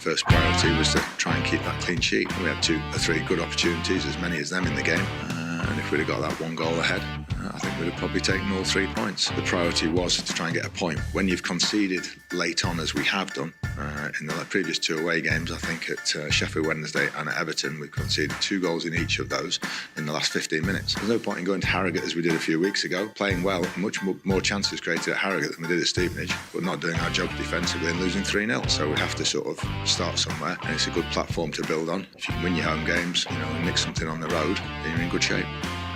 first priority was to try and keep that clean sheet. We had 2 or 3 good opportunities, as many as them in the game. And if we'd have got that 1 goal ahead, I think we'd have probably taken all 3 points. The priority was to try and get a point. When you've conceded late on, as we have done, in the previous 2 away games, I think at Sheffield Wednesday and at Everton, we conceded 2 goals in each of those in the last 15 minutes. There's no point in going to Harrogate as we did a few weeks ago, playing well, much more chances created at Harrogate than we did at Stevenage, but not doing our job defensively and losing 3-0. So we have to sort of start somewhere, and it's a good platform to build on. If you can win your home games, and nick something on the road, then you're in good shape.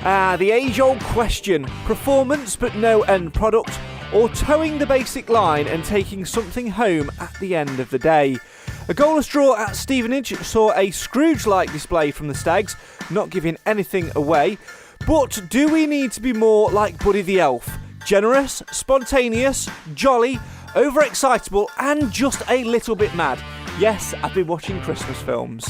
The age-old question, performance but no end product, or towing the basic line and taking something home at the end of the day. A goalless draw at Stevenage saw a Scrooge-like display from the Stags, not giving anything away. But do we need to be more like Buddy the Elf? Generous, spontaneous, jolly, overexcitable and just a little bit mad. Yes, I've been watching Christmas films.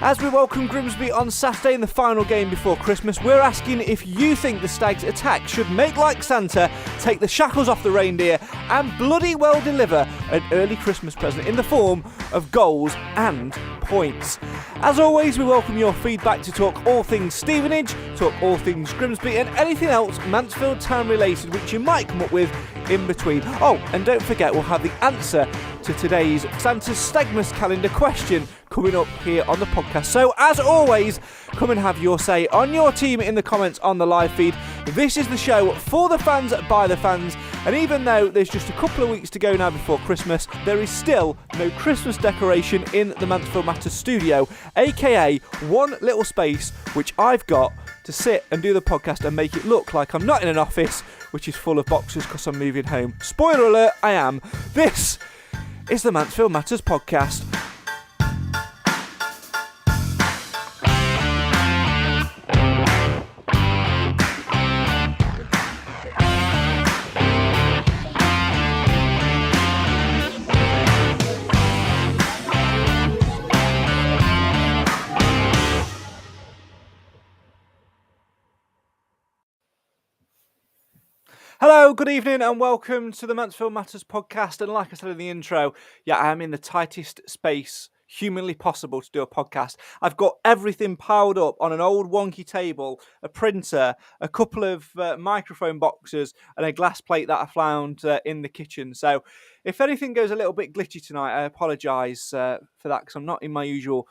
As we welcome Grimsby on Saturday in the final game before Christmas, we're asking if you think the Stags' attack should make like Santa, take the shackles off the reindeer and bloody well deliver an early Christmas present in the form of goals and points. As always, we welcome your feedback to talk all things Stevenage, talk all things Grimsby and anything else Mansfield Town related which you might come up with in between. Oh, and don't forget we'll have the answer to today's Santa's Stagmas calendar question coming up here on the podcast. So as always, come and have your say on your team in the comments on the live feed. This is the show for the fans by the fans, and even though there's just a couple of weeks to go now before Christmas, there is still no Christmas decoration in the Mansfield Matters studio, aka one little space which I've got to sit and do the podcast and make it look like I'm not in an office which is full of boxes because I'm moving home. Spoiler alert, I am. This is the Mansfield Matters podcast. Hello, good evening and welcome to the Mansfield Matters podcast. And like I said in the intro, I am in the tightest space humanly possible to do a podcast. I've got everything piled up on an old wonky table, a printer, a couple of microphone boxes and a glass plate that I found in the kitchen. So if anything goes a little bit glitchy tonight, I apologise for that because I'm not in my usual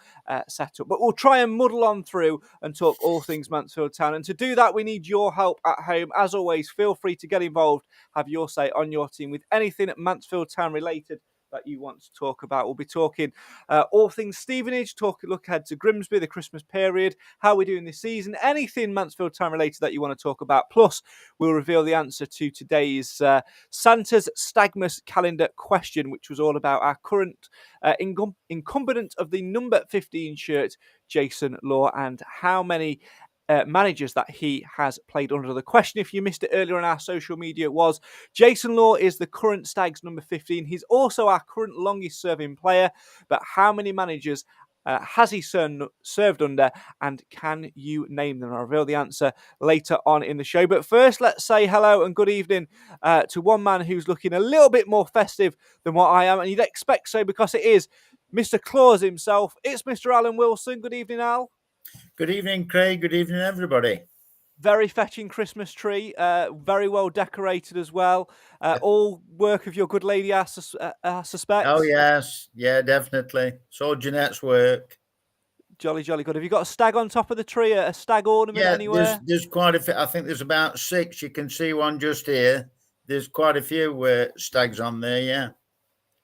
setup. But we'll try and muddle on through and talk all things Mansfield Town. And to do that, we need your help at home. As always, feel free to get involved, have your say on your team with anything Mansfield Town related that you want to talk about. We'll be talking all things Stevenage, look ahead to Grimsby, the Christmas period, how we're doing this season, anything Mansfield Town related that you want to talk about. Plus, we'll reveal the answer to today's Santa's Stagmas calendar question, which was all about our current incumbent of the number 15 shirt, Jason Law, and how many managers that he has played under. The question, if you missed it earlier on our social media, was Jason Law is the current Stags number 15. He's also our current longest serving player, but how many managers has he served under, and can you name them? I'll reveal the answer later on in the show. But first, let's say hello and good evening to one man who's looking a little bit more festive than what I am, and you'd expect so because it is Mr. Claus himself. It's Mr. Alan Wilson. Good evening, Al. Good evening, Craig. Good evening, everybody. Very fetching Christmas tree, very well decorated as well. All work of your good lady, I suspect. Oh, yes. Yeah, definitely. So Jeanette's work. Jolly, jolly good. Have you got a stag on top of the tree, a stag ornament anywhere? There's quite a few. I think there's about 6. You can see one just here. There's quite a few stags on there, yeah.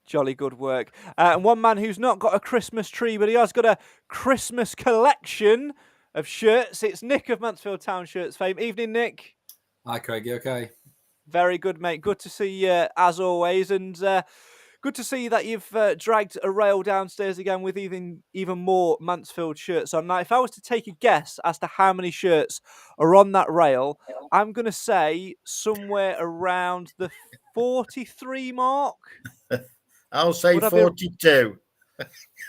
Jolly good work. And one man who's not got a Christmas tree, but he has got a Christmas collection of shirts. It's Nick of Mansfield Town Shirts fame. Evening, Nick. Hi, Craig. You okay? Very good, mate. Good to see you as always. And good to see that you've dragged a rail downstairs again with even more Mansfield shirts on. Now, if I was to take a guess as to how many shirts are on that rail, I'm going to say somewhere around the 43 mark. I'll say 42.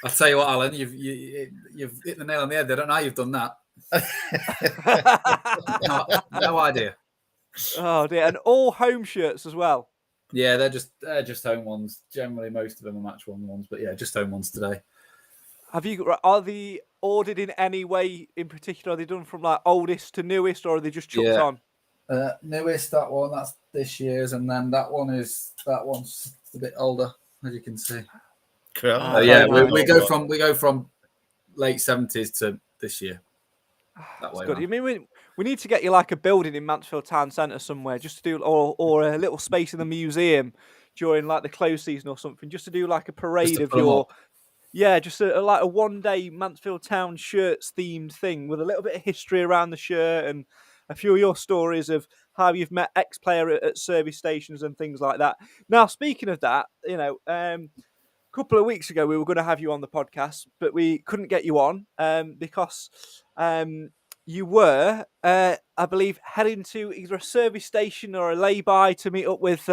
I'll tell you what, Alan, you've hit the nail on the head. I don't know how you've done that. No idea. Oh dear, and all home shirts as well. Yeah, they're just home ones. Generally, most of them are match ones, but yeah, just home ones today. Are they ordered in any way in particular? Are they done from like oldest to newest, or are they just chucked on? Newest, that one, that's this year's, and then that one's a bit older, as you can see. Oh, Yeah, nice. we go from late 70s to this year. That That's way, good. man. I mean, we need to get you like a building in Mansfield Town Centre somewhere, just to do, or a little space in the museum during like the close season or something, just to do like a parade of put 'em your. up. Yeah, just like a one-day Mansfield Town shirts themed thing with a little bit of history around the shirt and a few of your stories of how you've met ex-player at service stations and things like that. Now, speaking of that, a couple of weeks ago we were going to have you on the podcast, but we couldn't get you on because you were, I believe, heading to either a service station or a lay-by to meet up with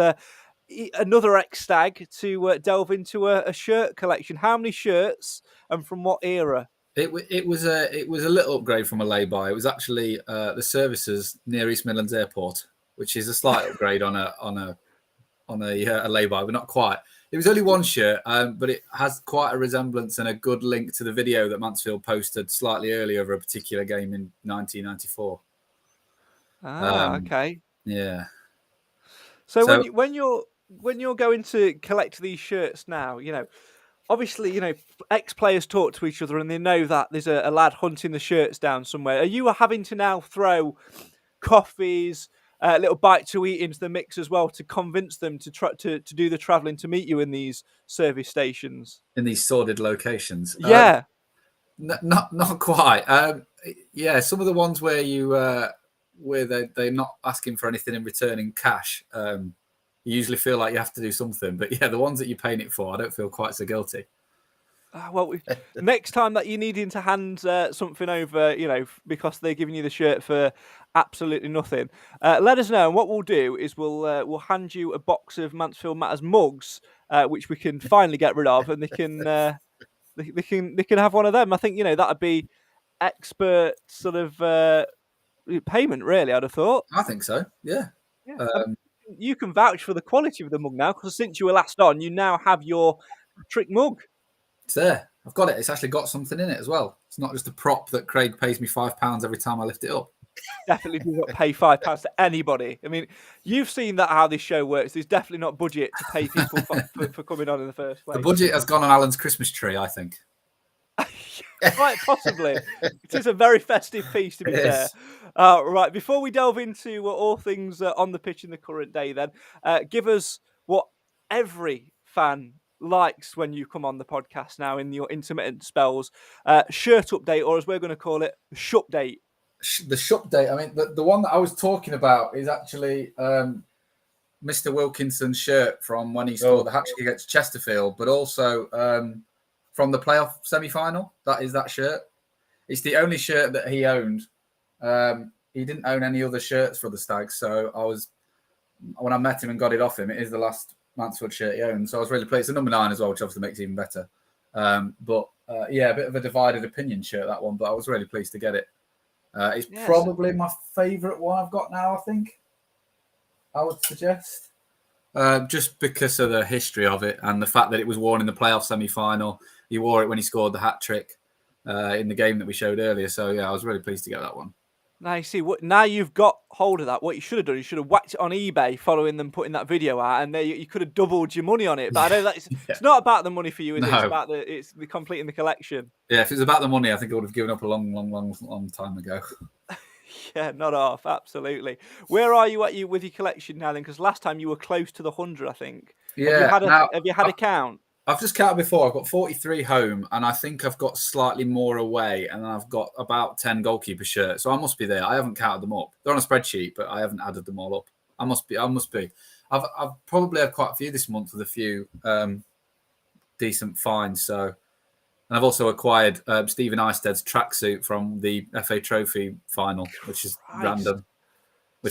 another ex-stag to delve into a shirt collection. How many shirts and from what era? It was a little upgrade from a lay-by. It was actually the services near East Midlands Airport, which is a slight upgrade on a lay-by, but not quite. It was only one shirt, but it has quite a resemblance and a good link to the video that Mansfield posted slightly earlier of a particular game in 1994. Okay. Yeah. So when you're going to collect these shirts now, obviously, ex-players talk to each other and they know that there's a lad hunting the shirts down somewhere. Are you having to now throw coffees, a little bite to eat into the mix as well to convince them to try to do the travelling to meet you in these service stations? In these sordid locations. Yeah. Not quite. Yeah, some of the ones where they're not asking for anything in return in cash, you usually feel like you have to do something. But yeah, the ones that you're paying it for, I don't feel quite so guilty. Well, next time that you're needing to hand something over, because they're giving you the shirt for absolutely nothing, let us know. And what we'll do is we'll hand you a box of Mansfield Matters mugs, which we can finally get rid of, and they can they can have one of them. I think that'd be expert sort of payment, really. I'd have thought. I think so. Yeah. You can vouch for the quality of the mug now, because since you were last on, you now have your trick mug. It's there. I've got it. It's actually got something in it as well. It's not just a prop that Craig pays me £5 every time I lift it up. Definitely do not pay £5 to anybody. I mean, you've seen that how this show works. There's definitely not budget to pay people for coming on in the first place. The budget has gone on Alan's Christmas tree, I think. Quite possibly. It is a very festive piece, to be fair. Right, before we delve into all things on the pitch in the current day, then, give us what every fan likes when you come on the podcast now in your intermittent spells. Shirt update, or as we're going to call it, shupdate. The shupdate, I mean, the one that I was talking about is actually Mr. Wilkinson's shirt from when he scored the hat-trick against Chesterfield, but also from the playoff semi-final. That is that shirt. It's the only shirt that he owned. He didn't own any other shirts for the Stags, so when I met him and got it off him, it is the last Mansfield shirt he owned. So I was really pleased. It's a number 9 as well, which obviously makes it even better. Yeah, a bit of a divided opinion shirt, that one, but I was really pleased to get it. It's probably my favourite one I've got now, I think. I would suggest. Just because of the history of it and the fact that it was worn in the playoff semi-final. He wore it when he scored the hat-trick in the game that we showed earlier. So, yeah, I was really pleased to get that one. Now, you see, now you've got hold of that. What you should have done, you should have whacked it on eBay following them putting that video out, and you could have doubled your money on it. But I know that it's not about the money for you, is it? It's about the completing the collection. Yeah, if it was about the money, I think I would have given up a long time ago. Yeah, not off, absolutely. Where are you with your collection now then? Because last time you were close to the 100, I think. Yeah. Have you had a count? I've just counted before. I've got 43 home, and I think I've got slightly more away, and I've got about 10 goalkeeper shirts. So I must be there. I haven't counted them up. They're on a spreadsheet, but I haven't added them all up. I must be. I've probably had quite a few this month with a few decent finds. So, and I've also acquired Stephen Eisted's tracksuit from the FA Trophy final, which is random.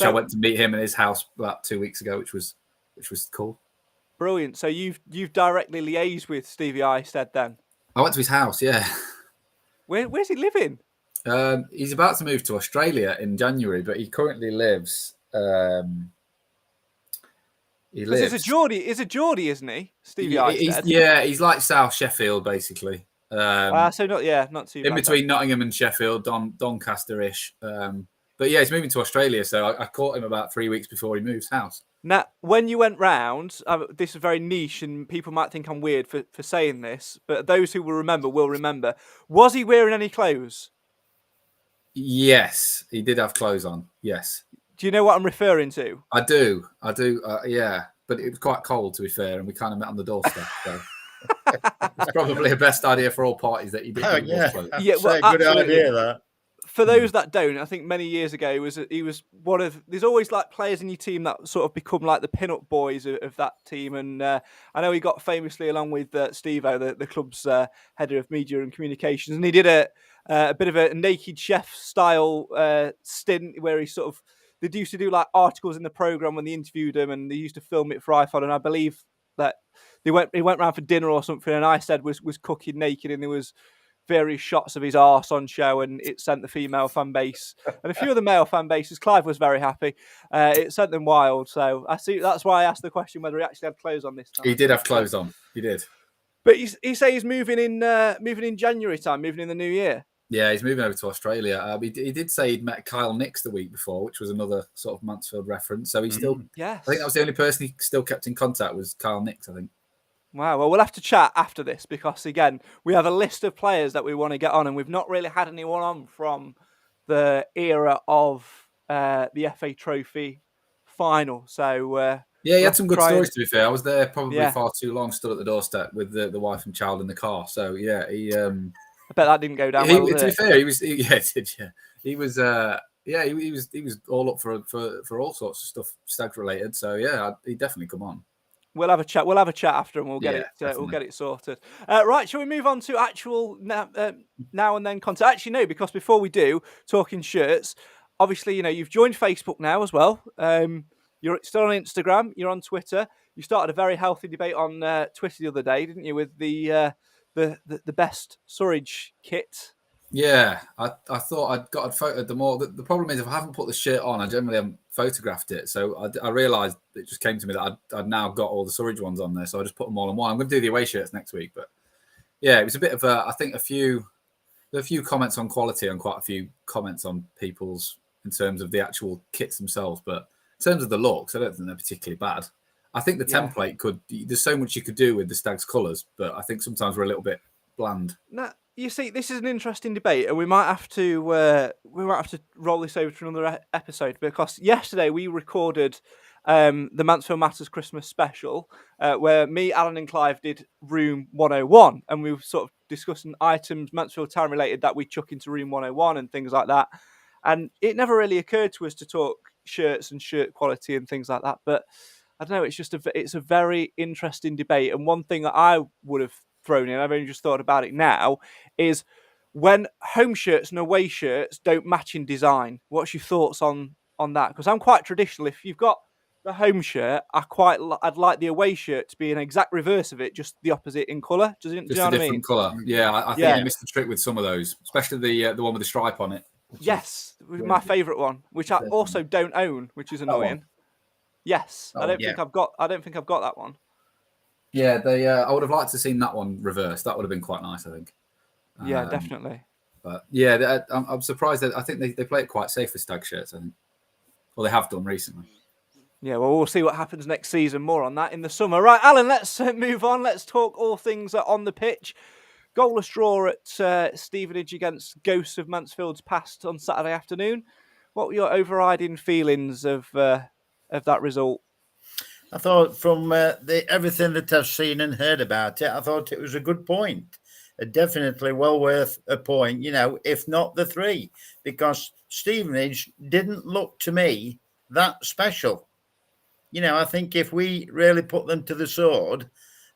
I went to meet him in his house about 2 weeks ago, which was cool. Brilliant. So you've directly liaised with Stevie Eisted then? I went to his house, yeah. Where's he living? He's about to move to Australia in January, but he currently lives. He Because lives. he's a Geordie, isn't he? Stevie Einstead. He's like South Sheffield, basically. So not too in bad. between Nottingham and Sheffield, Doncaster-ish. But yeah, he's moving to Australia, so I caught him about 3 weeks before he moves house. Now, when you went round, this is very niche, and people might think I'm weird for saying this, but those who will remember. Was he wearing any clothes? Yes, he did have clothes on. Yes. Do you know what I'm referring to? I do. Yeah, but it was quite cold, to be fair, and we kind of met on the doorstep. So it's probably a best idea for all parties that you didn't wear clothes. Yeah, well, good absolutely. idea that. For those that don't, I think many years ago he was one of. There's always like players in your team that sort of become like the pin-up boys of that team, and I know he got famously along with Steve-O, the club's header of media and communications, and he did a bit of a naked chef style stint where he sort of they used to do like articles in the program when they interviewed him, and they used to film it for iPhone, and I believe that he went round for dinner or something, and I said was cooking naked, and there was various shots of his arse on show, and it sent the female fan base and a few of the male fan bases. Clive was very happy. It sent them wild. So I see. That's why I asked the question whether he actually had clothes on this time. He did have clothes on. He did. But he say he's moving in January time, moving in the new year. Yeah, he's moving over to Australia. He did say he'd met Kyle Nix the week before, which was another sort of Mansfield reference. So he's still. Yes. I think that was the only person he still kept in contact was Kyle Nix, I think. Wow. Well, we'll have to chat after this because, again, we have a list of players that we want to get on, and we've not really had anyone on from the era of the FA Trophy final. So yeah, he had some good stories, to be fair. I was there probably far too long, stood at the doorstep with the wife and child in the car. So, yeah, he... I bet that didn't go down well, to be fair, he was... He was... he was all up for all sorts of stuff Stags related. So, yeah, he'd definitely come on. We'll have a chat. We'll have a chat after, and we'll get it. We'll get it sorted. Right. Shall we move on to actual now and then content? Actually, no, because before we do, talking shirts. Obviously, you've joined Facebook now as well. You're still on Instagram. You're on Twitter. You started a very healthy debate on Twitter the other day, didn't you? With the best Surridge kit. Yeah, I thought I'd photoed them all. The problem is if I haven't put the shirt on, I generally haven't photographed it. So I realised it just came to me that I'd now got all the Surridge ones on there. So I just put them all in one. I'm going to do the away shirts next week. But yeah, it was a bit of I think there were a few comments on quality and quite a few comments on people's in terms of the actual kits themselves. But in terms of the looks, I don't think they're particularly bad. I think the template there's so much you could do with the Stags colours, but I think sometimes we're a little bit bland. No. You see, this is an interesting debate, and we might have to roll this over to another episode because yesterday we recorded the Mansfield Matters Christmas special, where me, Alan, and Clive did Room 101, and we were sort of discussing items Mansfield Town related that we chuck into Room 101 and things like that. And it never really occurred to us to talk shirts and shirt quality and things like that. But I don't know, it's a very interesting debate, and one thing that I would have thrown in, I've only just thought about it now, is when home shirts and away shirts don't match in design. What's your thoughts on that? Because I'm quite traditional. If you've got the home shirt, I'd like the away shirt to be an exact reverse of it, just the opposite in colour. Do you know what I mean? Colour. Yeah, I think you missed the trick with some of those, especially the one with the stripe on it. Yes, my favourite one, which I also don't own, which is annoying. Yes, I don't think I've got that one. Yeah, I would have liked to have seen that one reversed. That would have been quite nice, I think. Yeah, definitely. But yeah, I'm surprised that I think they play it quite safe with Stag shirts, I think. Well, they have done recently. Yeah, well, we'll see what happens next season. More on that in the summer. Right, Alan, let's move on. Let's talk all things on the pitch. Goalless draw at Stevenage against Ghosts of Mansfield's past on Saturday afternoon. What were your overriding feelings of that result? I thought from everything that I've seen and heard about it, I thought it was a good point. Definitely well worth a point, if not the 3, because Stevenage didn't look to me that special. I think if we really put them to the sword,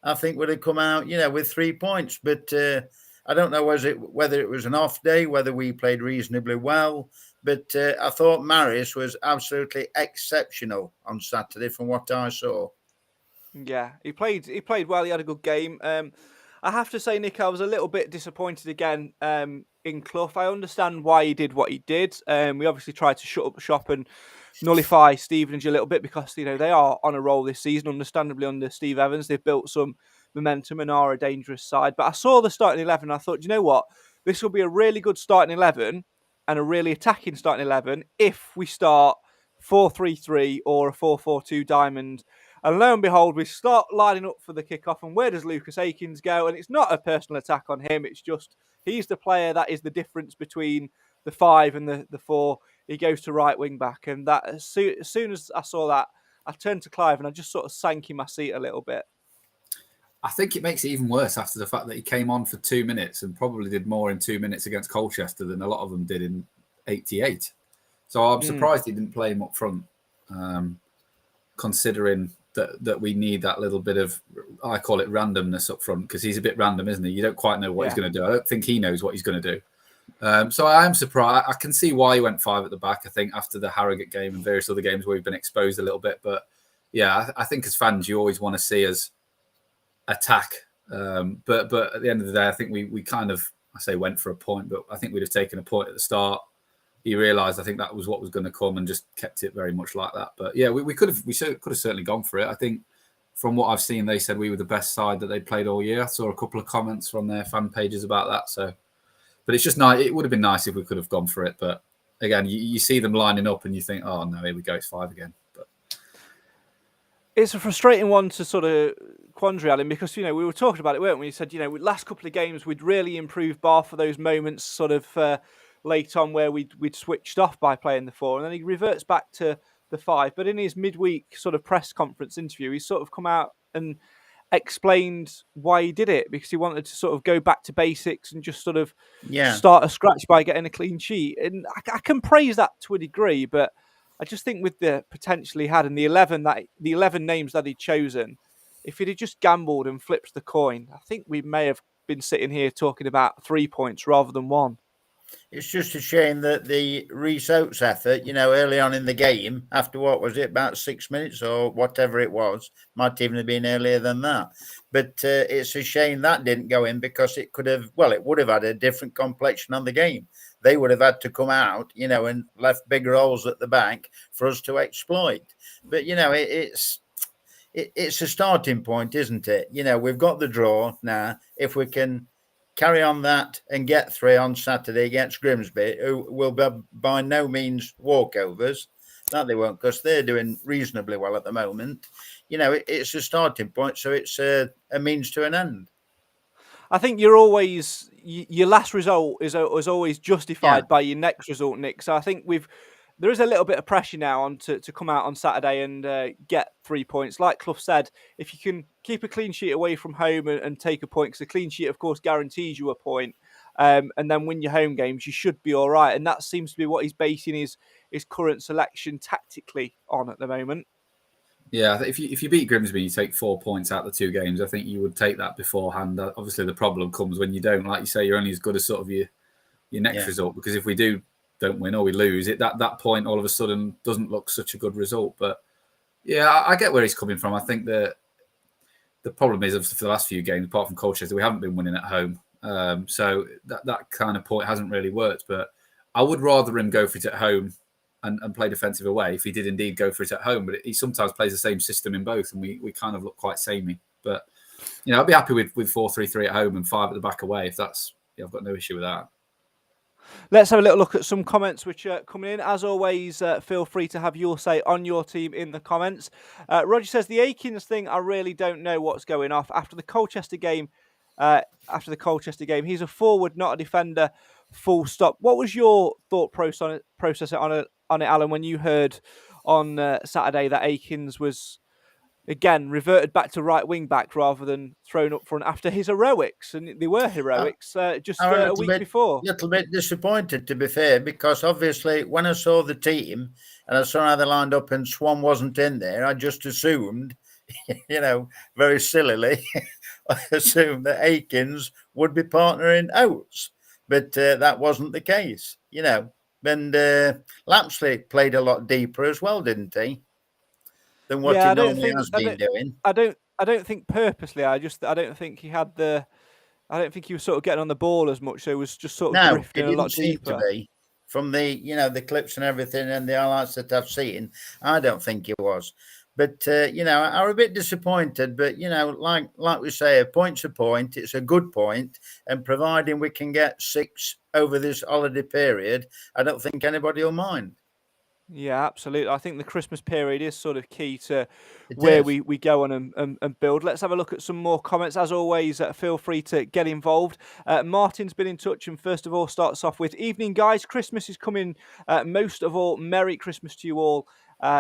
I think we'd have come out, with 3 points. But I don't know whether it was an off day, whether we played reasonably well. But I thought Marius was absolutely exceptional on Saturday from what I saw. Yeah, he played well. He had a good game. I have to say, Nick, I was a little bit disappointed again in in Clough. I understand why he did what he did. We obviously tried to shut up shop and nullify Stevenage a little bit because they are on a roll this season, understandably under Steve Evans. They've built some momentum and are a dangerous side. But I saw the starting 11 and I thought, you know what? This will be a really good starting 11 and a really attacking starting 11 if we start 4-3-3 or a 4-4-2 diamond. And lo and behold, we start lining up for the kickoff. And where does Lucas Akins go? And it's not a personal attack on him. It's just he's the player that is the difference between the 5 and the 4. He goes to right wing back. And that as soon as I saw that, I turned to Clive and I just sort of sank in my seat a little bit. I think it makes it even worse after the fact that he came on for 2 minutes and probably did more in 2 minutes against Colchester than a lot of them did in 88. So I'm surprised he didn't play him up front, considering that we need that little bit of, I call it randomness up front, because he's a bit random, isn't he? You don't quite know what he's going to do. I don't think he knows what he's going to do. So I am surprised. I can see why he went 5 at the back, I think, after the Harrogate game and various other games where we've been exposed a little bit. But yeah, I think as fans, you always want to see us attack. But at the end of the day, I think we kind of, I say went for a point, but I think we'd have taken a point at the start. He realised, I think that was what was going to come and just kept it very much like that. But yeah, we could have certainly gone for it. I think from what I've seen, they said we were the best side that they played all year. I saw a couple of comments from their fan pages about that. So, but it's just nice. It would have been nice if we could have gone for it. But again, you see them lining up and you think, oh no, here we go, it's 5 again. But it's a frustrating one to sort of quandary, Alan, because, we were talking about it, weren't we? You said, last couple of games, we'd really improved bar for those moments sort of late on where we'd switched off by playing the 4, and then he reverts back to the 5. But in his midweek sort of press conference interview, he sort of come out and explained why he did it, because he wanted to sort of go back to basics and just sort of start a scratch by getting a clean sheet. And I can praise that to a degree, but I just think with the potential he had and the 11 names that he'd chosen, if he'd have just gambled and flipped the coin, I think we may have been sitting here talking about 3 points rather than 1. It's just a shame that the Rhys Oates effort, early on in the game, after what was it, about 6 minutes or whatever it was, might even have been earlier than that. But it's a shame that didn't go in, because it would have had a different complexion on the game. They would have had to come out, and left big holes at the back for us to exploit. But, it's a starting point, isn't it? We've got the draw now. If we can carry on that and get 3 on Saturday against Grimsby, who will be by no means walkovers. That they won't, because they're doing reasonably well at the moment. It's a starting point, so it's a means to an end. I think your last result is always justified by your next result, Nick. So I think there is a little bit of pressure now on to come out on Saturday and get 3 points. Like Clough said, if you can keep a clean sheet away from home and take a point, because a clean sheet, of course, guarantees you a point, and then win your home games, you should be all right. And that seems to be what he's basing his current selection tactically on at the moment. Yeah, if you beat Grimsby, you take 4 points out of the 2 games. I think you would take that beforehand. Obviously, the problem comes when you don't. Like you say, you're only as good as sort of your next result, because if we don't win or we lose, that point all of a sudden doesn't look such a good result. But yeah, I get where he's coming from. I think that the problem is, obviously, for the last few games, apart from Colchester, we haven't been winning at home. So that kind of point hasn't really worked. But I would rather him go for it at home and play defensive away if he did indeed go for it at home. But he sometimes plays the same system in both, and we kind of look quite samey. But I'd be happy with 4-3-3 at home and 5 at the back away. If that's, I've got no issue with that. Let's have a little look at some comments which are coming in. As always, feel free to have your say on your team in the comments. Roger says, the Akins thing, I really don't know what's going off. After the Colchester game, he's a forward, not a defender, full stop. What was your thought process on it, Alan, when you heard on Saturday that Akins was, again, reverted back to right wing back rather than thrown up front after his heroics? And they were heroics a week before. A little bit disappointed, to be fair, because obviously when I saw the team and I saw how they lined up and Swan wasn't in there, I just assumed, very sillily, I assumed that Akins would be partnering Oates. But that wasn't the case, And Lapsley played a lot deeper as well, didn't he? Than what he normally has been doing. I don't think purposely. I don't think he had the I don't think he was sort of getting on the ball as much. So he was just sort of No, drifting it a lot didn't seem deeper. to be. From the clips and everything and the highlights that I've seen, I don't think it was. But I'm a bit disappointed. But like we say, a point's a point. It's a good point, and providing we can get 6 over this holiday period, I don't think anybody will mind. Yeah, absolutely. I think the Christmas period is sort of key to It where is. we go on and build. Let's have a look at some more comments. As always, feel free to get involved. Martin's been in touch and first of all starts off with, evening guys, Christmas is coming. Most of all, Merry Christmas to you all.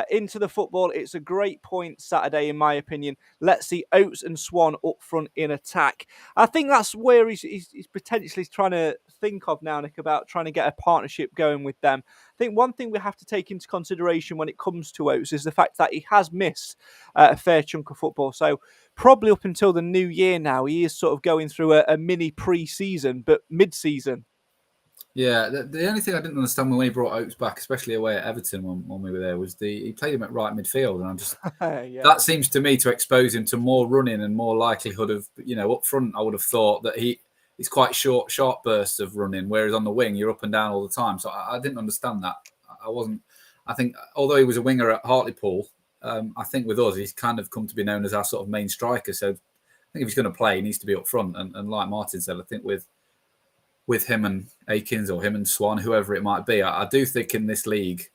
Into the football, it's a great point Saturday, in my opinion. Let's see Oates and Swan up front in attack. I think that's where he's potentially trying to think of now, Nick, about trying to get a partnership going with them. I think one thing we have to take into consideration when it comes to Oates is the fact that he has missed a fair chunk of football. So probably up until the new year now, he is sort of going through a mini pre-season, but mid-season. Yeah, the only thing I didn't understand when he brought Oates back, especially away at Everton when we were there, was he played him at right midfield, and I'm just that seems to me to expose him to more running and more likelihood of up front. I would have thought that he's quite sharp bursts of running, whereas on the wing you're up and down all the time. So I didn't understand that. I think although he was a winger at Hartlepool, I think with us he's kind of come to be known as our sort of main striker. So I think if he's going to play, he needs to be up front. And like Martin said, I think with him and Akins or him and Swan, whoever it might be, I do think in this league,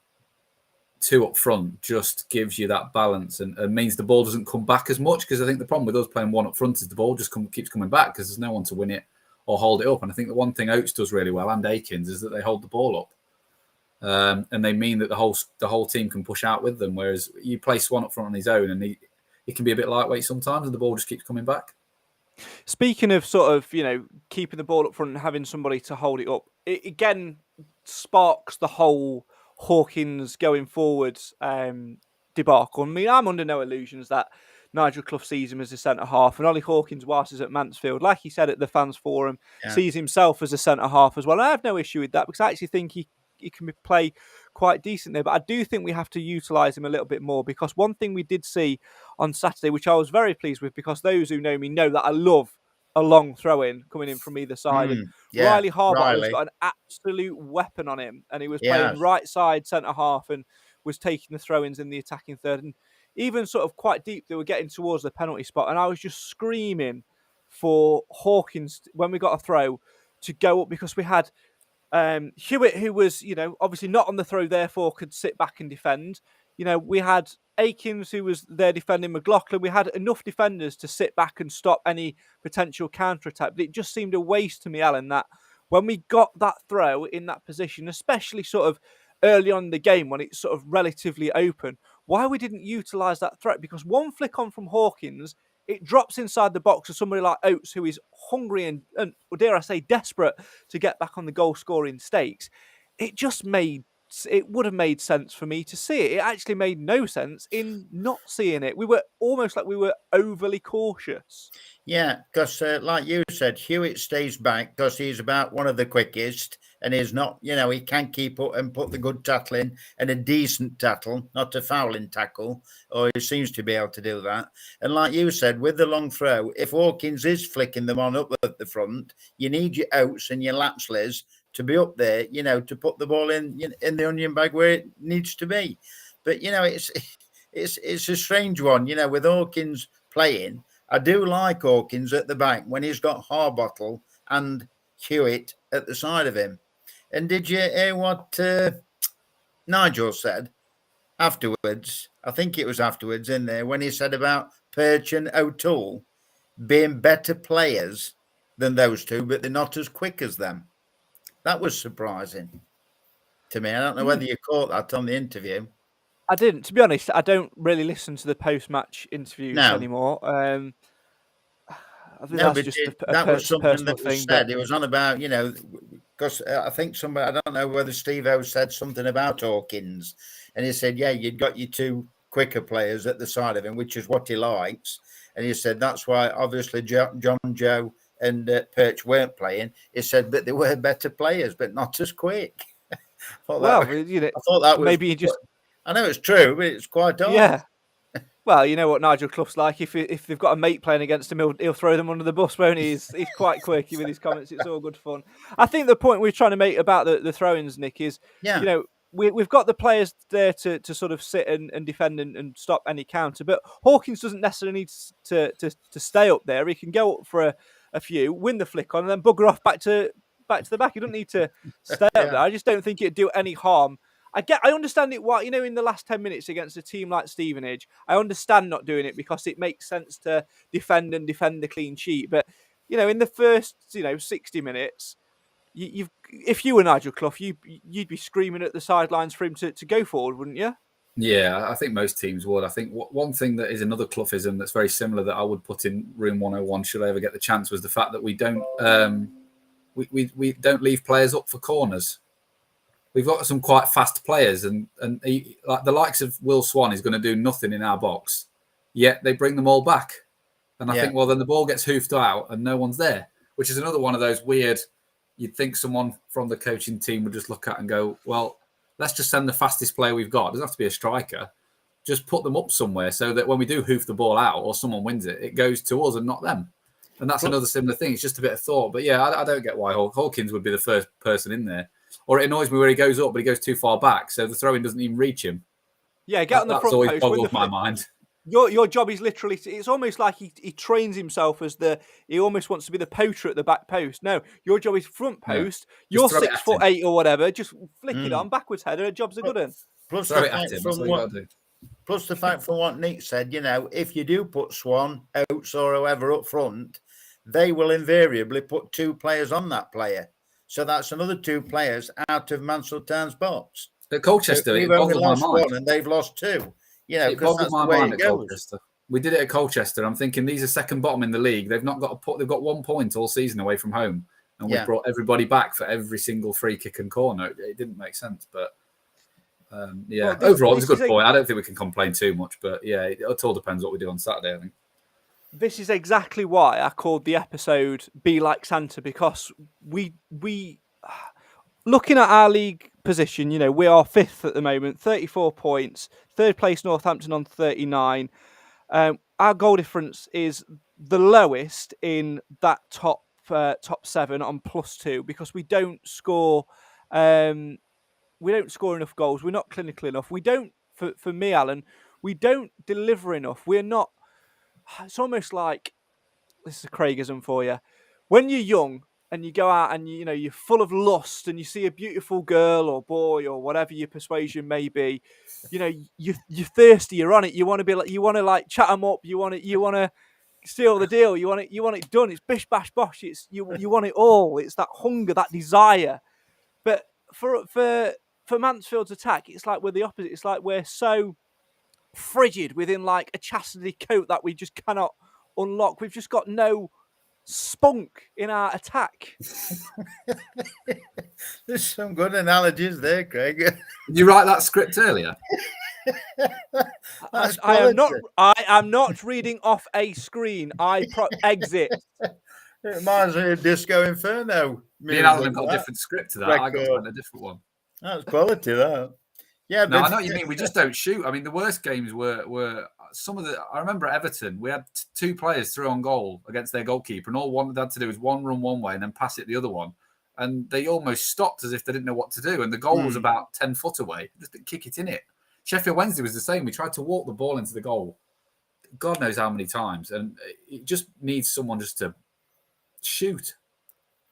2 up front just gives you that balance and means the ball doesn't come back as much. Because I think the problem with us playing 1 up front is the ball just keeps coming back because there's no one to win it or hold it up. And I think the one thing Oates does really well, and Akins, is that they hold the ball up. And they mean that the whole team can push out with them. Whereas you play Swan up front on his own and he can be a bit lightweight sometimes and the ball just keeps coming back. Speaking of sort of, keeping the ball up front and having somebody to hold it up, it again sparks the whole Hawkins going forwards debacle. I mean, I'm under no illusions that Nigel Clough sees him as a centre-half, and Ollie Hawkins, whilst he's at Mansfield, like he said at the fans forum, sees himself as a centre-half as well. And I have no issue with that because I actually think he can play quite decent there. But I do think we have to utilise him a little bit more because one thing we did see on Saturday, which I was very pleased with, because those who know me know that I love a long throw-in coming in from either side. And Riley Harbottle has got an absolute weapon on him, and he was playing right side centre-half and was taking the throw-ins in the attacking third. And even sort of quite deep, they were getting towards the penalty spot. And I was just screaming for Hawkins, when we got a throw, to go up because we had Hewitt, who was, obviously not on the throw, therefore could sit back and defend. We had Akins, who was there defending McLaughlin. We had enough defenders to sit back and stop any potential counter-attack. But it just seemed a waste to me, Alan, that when we got that throw in that position, especially sort of early on in the game when it's sort of relatively open, why we didn't utilise that threat? Because one flick on from Hawkins, it drops inside the box of somebody like Oates, who is hungry and dare I say, desperate to get back on the goal-scoring stakes. It would have made sense for me to see it. It actually made no sense in not seeing it. We were almost like we were overly cautious. Yeah, because like you said, Hewitt stays back because he's about one of the quickest and he's not, he can keep up and put the good tackle in and a decent tackle, not a fouling tackle, or he seems to be able to do that. And like you said, with the long throw, if Hawkins is flicking them on up at the front, you need your Oates and your Lapsleys to be up there, to put the ball in the onion bag where it needs to be. But, it's a strange one, with Hawkins playing. I do like Hawkins at the back when he's got Harbottle and Hewitt at the side of him. And did you hear what Nigel said afterwards? I think it was afterwards in there when he said about Perch and O'Toole being better players than those two, but they're not as quick as them. That was surprising to me. I don't know whether you caught that on the interview. I didn't. To be honest, I don't really listen to the post-match interviews anymore. I think no, that's but just that was something that was said. But it was on about, because I think somebody, I don't know whether Steve-O said something about Hawkins, and he said, you'd got your 2 quicker players at the side of him, which is what he likes. And he said that's why obviously John Joe and Perch weren't playing. He said, but they were better players, but not as quick. I thought that was maybe he just. I know it's true, but it's quite odd. Yeah. Well, you know what Nigel Clough's like. If they've got a mate playing against him, he'll throw them under the bus, won't he? He's quite quirky with his comments. It's all good fun. I think the point we're trying to make about the throw-ins, Nick, is we've got the players there to sort of sit and defend and stop any counter, but Hawkins doesn't necessarily need to stay up there. He can go up for a few, win the flick on, and then bugger off back to the back. He doesn't need to stay up there. I just don't think it'd do any harm. I understand it. Why, in the last 10 minutes against a team like Stevenage, I understand not doing it because it makes sense to defend the clean sheet. But in the first 60 minutes, if you were Nigel Clough, you'd be screaming at the sidelines for him to go forward, wouldn't you? Yeah, I think most teams would. I think one thing that is another Cloughism that's very similar that I would put in Room 101 should I ever get the chance was the fact that we don't we don't leave players up for corners. We've got some quite fast players, and like the likes of Will Swan is going to do nothing in our box, yet they bring them all back. And I think, well, then the ball gets hoofed out and no one's there, which is another one of those weird. You'd think someone from the coaching team would just look at and go, well, let's just send the fastest player we've got. It doesn't have to be a striker. Just put them up somewhere so that when we do hoof the ball out or someone wins it, it goes to us and not them. And that's another similar thing. It's just a bit of thought. But yeah, I don't get why Hawkins would be the first person in there. Or it annoys me where he goes up, but he goes too far back, so the throw-in doesn't even reach him. Yeah, get on the front post. That's always boggles my mind. Your job is literally, it's almost like he trains himself as he almost wants to be the poacher at the back post. No, your job is front post. Yeah. You're 6'8" or whatever. Just flick it on, backwards header, job's a good one. Plus the fact from what Nick said, if you do put Swan, Oates or whoever up front, they will invariably put two players on that player. So that's another two players out of Mansfield Town's box. At Colchester, it boggled my mind. One and they've lost two. It boggled my mind at Colchester. We did it at Colchester. I'm thinking these are second bottom in the league. They've not got they've got 1 point all season away from home, and we brought everybody back for every single free kick and corner. It didn't make sense, but overall, it's a good point. I don't think we can complain too much, but yeah, it all depends what we do on Saturday, I think. This is exactly why I called the episode "Be Like Santa," because we looking at our league position, we are fifth at the moment, 34 points, third place Northampton on 39. Our goal difference is the lowest in that top 7 on +2 because we don't score enough goals. We're not clinical enough. We don't, for me, Alan, we don't deliver enough. We're not. It's almost like, this is a Craigism for you. When you're young and you go out and you're full of lust and you see a beautiful girl or boy or whatever your persuasion may be, you're thirsty. You're on it. You want to chat them up. You want to seal the deal. You want it done. It's bish bash bosh. It's you want it all. It's that hunger, that desire. But for Mansfield's attack, it's like we're the opposite. It's like we're so frigid within like a chastity coat that we just cannot unlock. We've just got no spunk in our attack. There's some good analogies there, Craig. Did you write that script earlier? I am not reading off a screen. Exit. It reminds me of Disco Inferno. Me and Alan got a different script to that. I got a different one. That's quality, that. Yeah, no, I know what you mean. We just don't shoot. I mean, the worst games were some of the. I remember at Everton, we had two players through on goal against their goalkeeper, and all one had to do was one run one way and then pass it the other one, and they almost stopped as if they didn't know what to do, and the goal was about 10 foot away. Just didn't kick it in it. Sheffield Wednesday was the same. We tried to walk the ball into the goal, God knows how many times, and it just needs someone just to shoot,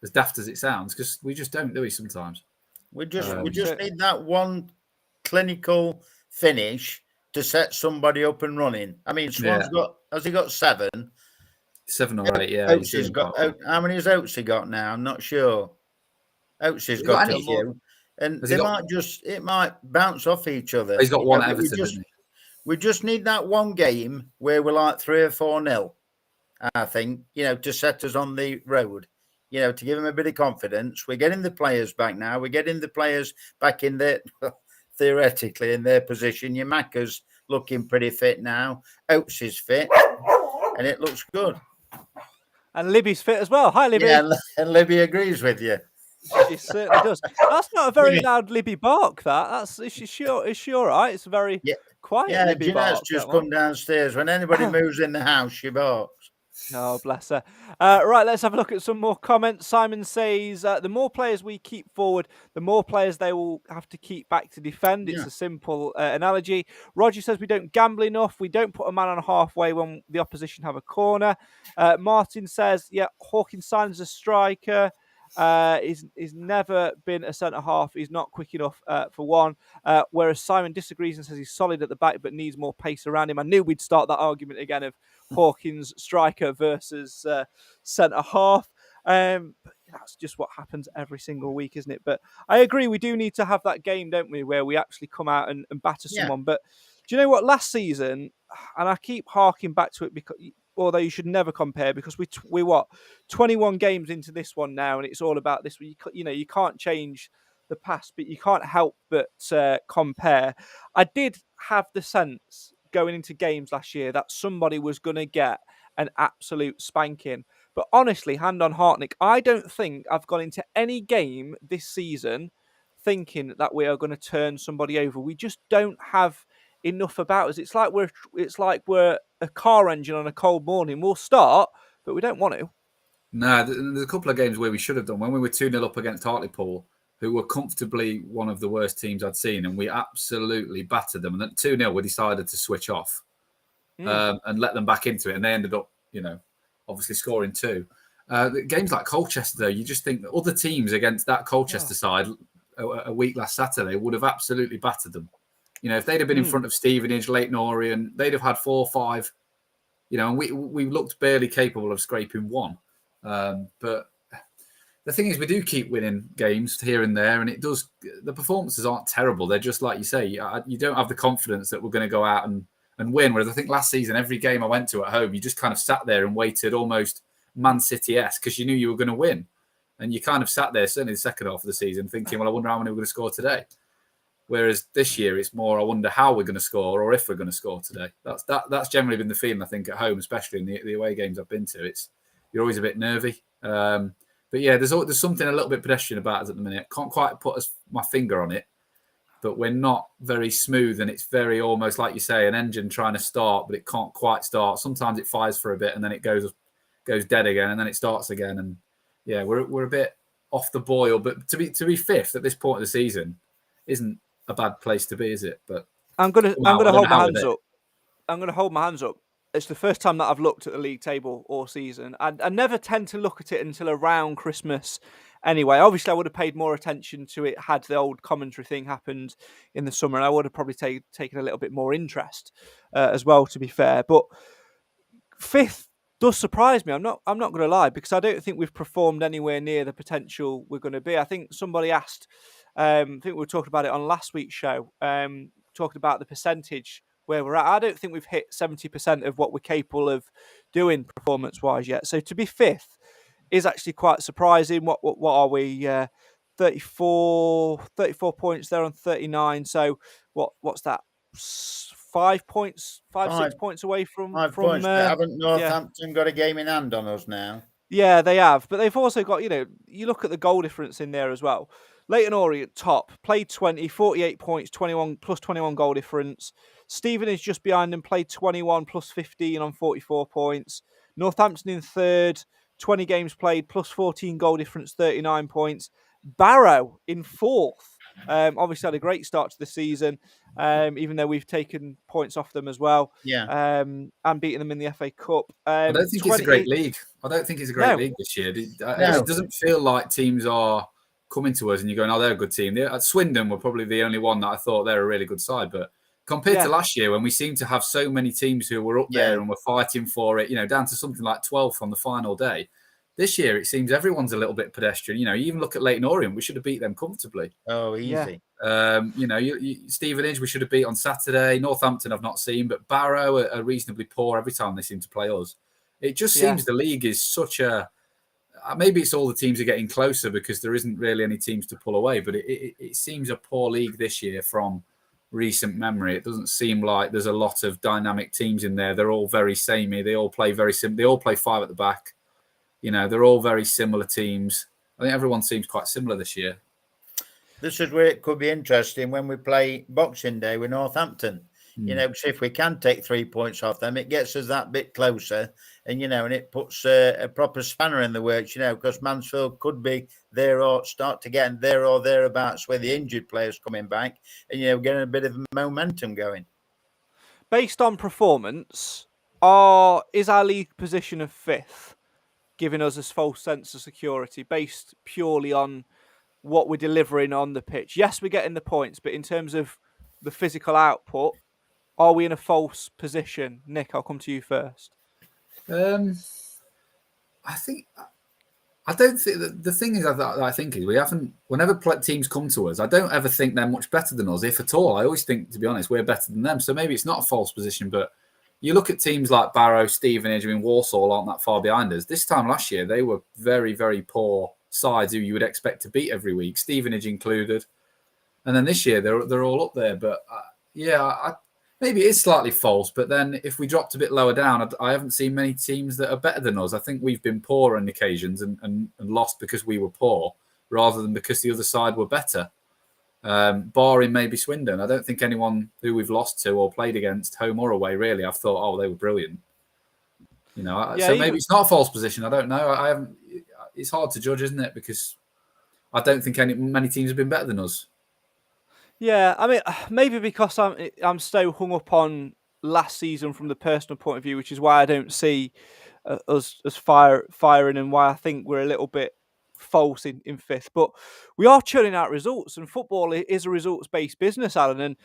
as daft as it sounds, because we just don't do it sometimes. We just need that one clinical finish to set somebody up and running. I mean, Swan's has he got 7? 7 or 8, yeah. Oates has got, how many has Oates got now? I'm not sure. Oates has got a few. And it might bounce off each other. He's got one at Everton, we just need that one game where we're like 3 or 4-0, I think, to set us on the road. To give them a bit of confidence. We're getting the players back now. We're getting the players back in their, theoretically, in their position. Your Macca's looking pretty fit now. Oates is fit, and it looks good. And Libby's fit as well. Hi, Libby. Yeah, and Libby agrees with you. She certainly does. That's not a very loud Libby bark. Is she all right? It's a very Yeah, quiet yeah. Libby Jeanette's bark. just That one. come downstairs. When anybody moves in the house, she barks. Oh, bless her. Right, let's have a look at some more comments. Simon says, the more players we keep forward, the more players they will have to keep back to defend. It's Yeah. a simple analogy. Roger says we don't gamble enough. We don't put a man on halfway when the opposition have a corner. Martin says, yeah, Hawkins signs a striker. He's never been a centre-half. He's not quick enough for one. Whereas Simon disagrees and says he's solid at the back but needs more pace around him. I knew we'd start that argument again of Hawkins striker versus centre-half. But that's just what happens every single week, isn't it? But I agree, we do need to have that game, don't we, where we actually come out and batter someone. But do you know what? Last season, and I keep harking back to it because, although you should never compare, because we 21 games into this one now, and it's all about this. You can't change the past, but you can't help but compare. I did have the sense going into games last year that somebody was going to get an absolute spanking. But honestly, hand on heart, Nick, I don't think I've gone into any game this season thinking that we are going to turn somebody over. We just don't have enough about us. It's like we're a car engine on a cold morning. We'll start, but we don't want to. No, there's a couple of games where we should have done. When we were 2-0 up against Hartlepool, who were comfortably one of the worst teams I'd seen, and we absolutely battered them. And then 2-0, we decided to switch off and let them back into it. And they ended up, obviously scoring 2. Games like Colchester, though, you just think that other teams against that Colchester side a week last Saturday would have absolutely battered them. If they'd have been in front of Stevenage, Leighton Orient, they'd have had 4 or 5, and we looked barely capable of scraping 1. But the thing is, we do keep winning games here and there, and the performances aren't terrible. They're just like you say, you don't have the confidence that we're going to go out and win. Whereas I think last season, every game I went to at home, you just kind of sat there and waited almost Man City-esque because you knew you were going to win. And you kind of sat there, certainly the second half of the season, thinking, well, I wonder how many we're going to score today. Whereas this year, it's more, I wonder how we're going to score or if we're going to score today. That's generally been the feeling, I think, at home, especially in the away games I've been to. You're always a bit nervy. But yeah, there's something a little bit pedestrian about us at the minute. Can't quite put my finger on it, but we're not very smooth, and it's very almost like you say, an engine trying to start, but it can't quite start. Sometimes it fires for a bit, and then it goes dead again, and then it starts again. And yeah, we're a bit off the boil. But to be fifth at this point of the season isn't a bad place to be, is it? But I'm gonna hold my hands up. I'm gonna hold my hands up. It's the first time that I've looked at the league table all season. I never tend to look at it until around Christmas anyway. Obviously, I would have paid more attention to it had the old commentary thing happened in the summer, and I would have probably taken a little bit more interest as well, to be fair. But fifth does surprise me. I'm not going to lie, because I don't think we've performed anywhere near the potential we're going to be. I think somebody asked, I think we were talking about it on last week's show, talking about the percentage where we're at. I don't think we've hit 70% of what we're capable of doing performance-wise yet. So to be fifth is actually quite surprising. What are we? 34 points there on 39. So what's that? 5 points, 6 points away from 5 points. Haven't Northampton got a game in hand on us now? Yeah, they have. But they've also got, you look at the goal difference in there as well. Leighton Orient top, played 20, 48 points, 21 plus 21 goal difference. Stevenage just behind them, played 21 plus 15 on 44 points. Northampton in third, 20 games played, plus 14 goal difference, 39 points. Barrow in fourth. Obviously had a great start to the season, even though we've taken points off them as well. Yeah. And beaten them in the FA Cup. I don't think it's a great league. I don't think it's a great league this year. It doesn't feel like teams are coming to us and you're going, oh, they're a good team. Swindon were probably the only one that I thought they're a really good side. But compared to last year, when we seemed to have so many teams who were up there and were fighting for it, down to something like 12th on the final day, this year it seems everyone's a little bit pedestrian. You even look at Leighton Orient, we should have beat them comfortably. Oh, easy. Stevenage, we should have beat on Saturday. Northampton I've not seen, but Barrow are reasonably poor every time they seem to play us. It just seems the league is such a... Maybe it's all the teams are getting closer because there isn't really any teams to pull away, but it seems a poor league this year from recent memory. It doesn't seem like there's a lot of dynamic teams in there. They're all very samey. They all play very similar. They all play 5 at the back. They're all very similar teams. I think everyone seems quite similar this year. This is where it could be interesting when we play Boxing Day with Northampton. Because if we can take 3 points off them, it gets us that bit closer, and and it puts a proper spanner in the works. Because Mansfield could be there or start to get there or thereabouts where the injured players coming back, and getting a bit of momentum going. Based on performance, is our league position of 5th giving us a false sense of security based purely on what we're delivering on the pitch? Yes, we're getting the points, but in terms of the physical output, are we in a false position? Nick, I'll come to you first. I don't think that the thing is that I think is we haven't. Whenever teams come to us, I don't ever think they're much better than us, if at all. I always think, to be honest, we're better than them. So maybe it's not a false position, but you look at teams like Barrow, Stevenage, Walsall aren't that far behind us. This time last year, they were very, very poor sides who you would expect to beat every week, Stevenage included. And then this year, they're all up there. But maybe it is slightly false. But then if we dropped a bit lower down, I haven't seen many teams that are better than us. I think we've been poor on occasions and lost because we were poor rather than because the other side were better. Barring maybe Swindon. I don't think anyone who we've lost to or played against, home or away, really, I've thought, oh, they were brilliant. So maybe it's not a false position. I don't know. I haven't. It's hard to judge, isn't it? Because I don't think many teams have been better than us. Yeah, I mean, maybe because I'm so hung up on last season from the personal point of view, which is why I don't see us as firing, and why I think we're a little bit false in 5th. But we are churning out results, and football is a results-based business, Alan. And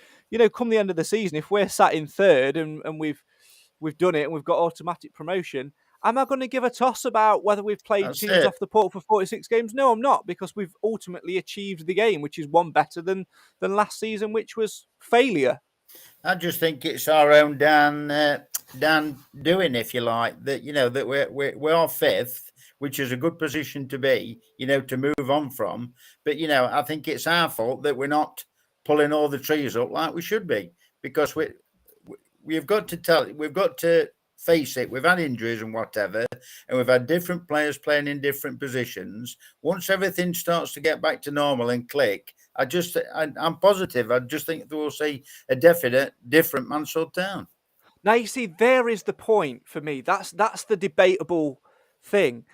come the end of the season, if we're sat in 3rd and we've done it and we've got automatic promotion, am I going to give a toss about whether we've played teams off the port for 46 games? No, I'm not, because we've ultimately achieved the game, which is one better than last season, which was failure. I just think it's our own down doing, if you like, that that we are 5th, which is a good position to be, to move on from. But I think it's our fault that we're not pulling all the trees up like we should be, because we've got to face it. We've had injuries and whatever, and we've had different players playing in different positions. Once everything starts to get back to normal and click, I'm positive. I just think we'll see a definite different Mansfield Town. Now, you see, there is the point for me. That's the debatable thing.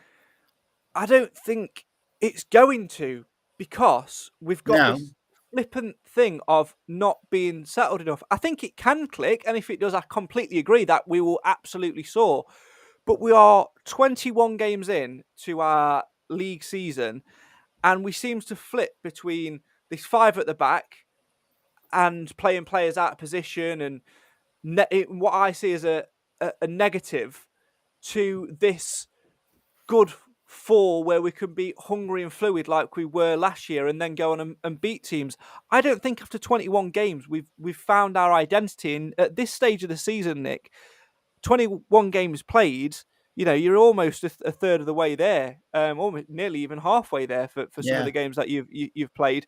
I don't think it's going to, because we've got this flippant thing of not being settled enough. I think it can click, and if it does, I completely agree that we will absolutely soar. But we are 21 games in to our league season, and we seem to flip between this 5 at the back and playing players out of position, and what I see as a negative, to this good 4 where we can be hungry and fluid like we were last year, and then go on and beat teams. I don't think after 21 games we've found our identity. And at this stage of the season, Nick, 21 games played, you're almost a third of the way there, almost nearly even halfway there for some of the games that you've played.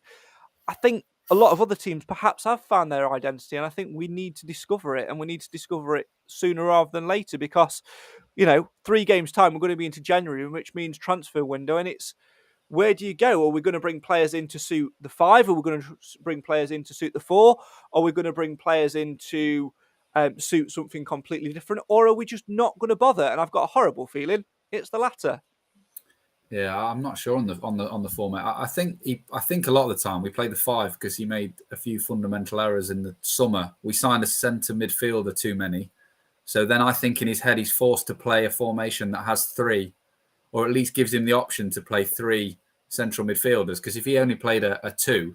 I think a lot of other teams perhaps have found their identity, and I think we need to discover it, and we need to discover it sooner rather than later, because 3 games time we're going to be into January, which means transfer window, and it's where do you go? Are we going to bring players in to suit the 5? Are we going to bring players in to suit the 4? Are we going to bring players in to suit something completely different, or are we just not going to bother? And I've got a horrible feeling it's the latter. Yeah, I'm not sure on the format. I think a lot of the time we play the 5 because he made a few fundamental errors in the summer. We signed a centre midfielder too many, so then I think in his head he's forced to play a formation that has 3, or at least gives him the option to play 3 central midfielders. Because if he only played a 2,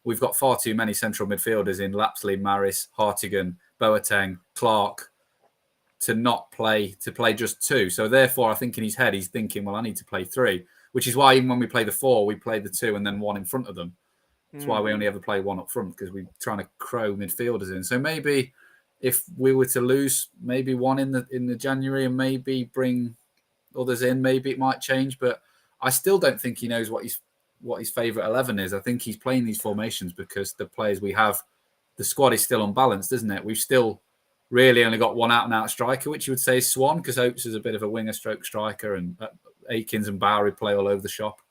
we've got far too many central midfielders in Lapsley, Maris, Hartigan, Boateng, Clark, to play just 2. So therefore, I think in his head, he's thinking, well, I need to play 3, which is why even when we play the 4, we play the 2 and then 1 in front of them. That's why we only ever play 1 up front, because we're trying to crow midfielders in. So maybe if we were to lose maybe 1 in the January and maybe bring others in, maybe it might change. But I still don't think he knows what his favourite 11 is. I think he's playing these formations because the players we have, the squad is still unbalanced, isn't it? We've still really only got one out-and-out striker, which you would say is Swan, because Oates is a bit of a winger stroke striker, and Akins and Bowery play all over the shop.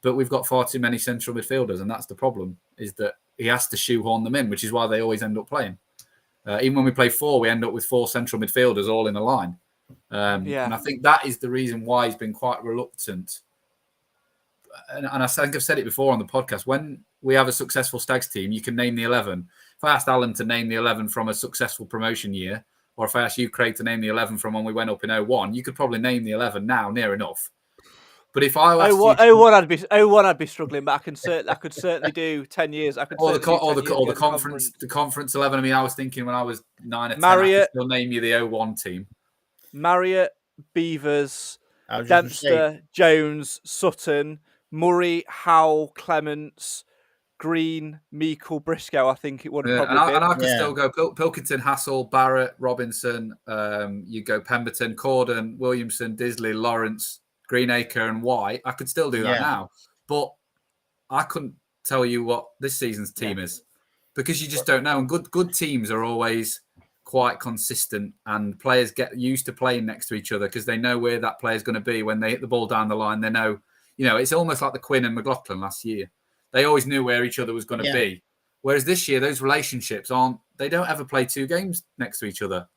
but we've got far too many central midfielders, and that's the problem, is that he has to shoehorn them in, which is why they always end up playing. Even when we play 4, we end up with 4 central midfielders all in a line. And I think that is the reason why he's been quite reluctant. And I think I've said it before on the podcast, when we have a successful Stags team, you can name the 11. If I asked Alan to name the 11 from a successful promotion year, or if I asked you, Craig, to name the 11 from when we went up in 01, you could probably name the 11 now, near enough. But if I asked you... 01, I'd be struggling, but I could certainly do 10 years. I could or the conference 11. I mean, I was thinking when I was 9 or 10, I could still name you the 01 team. Marriott, Beavers, Dempster, Jones, Sutton, Murray, Howell, Clements, Green, Meikle, Briscoe, I think it would have probably been. And I could still go Pilkington, Hassel, Barrett, Robinson, you go Pemberton, Corden, Williamson, Disley, Lawrence, Greenacre and White. I could still do that now. But I couldn't tell you what this season's team is, because you just don't know. And good teams are always quite consistent, and players get used to playing next to each other because they know where that player's going to be when they hit the ball down the line. They know, it's almost like the Quinn and McLaughlin last year. They always knew where each other was going to be. Whereas this year, those relationships they don't ever play 2 games next to each other.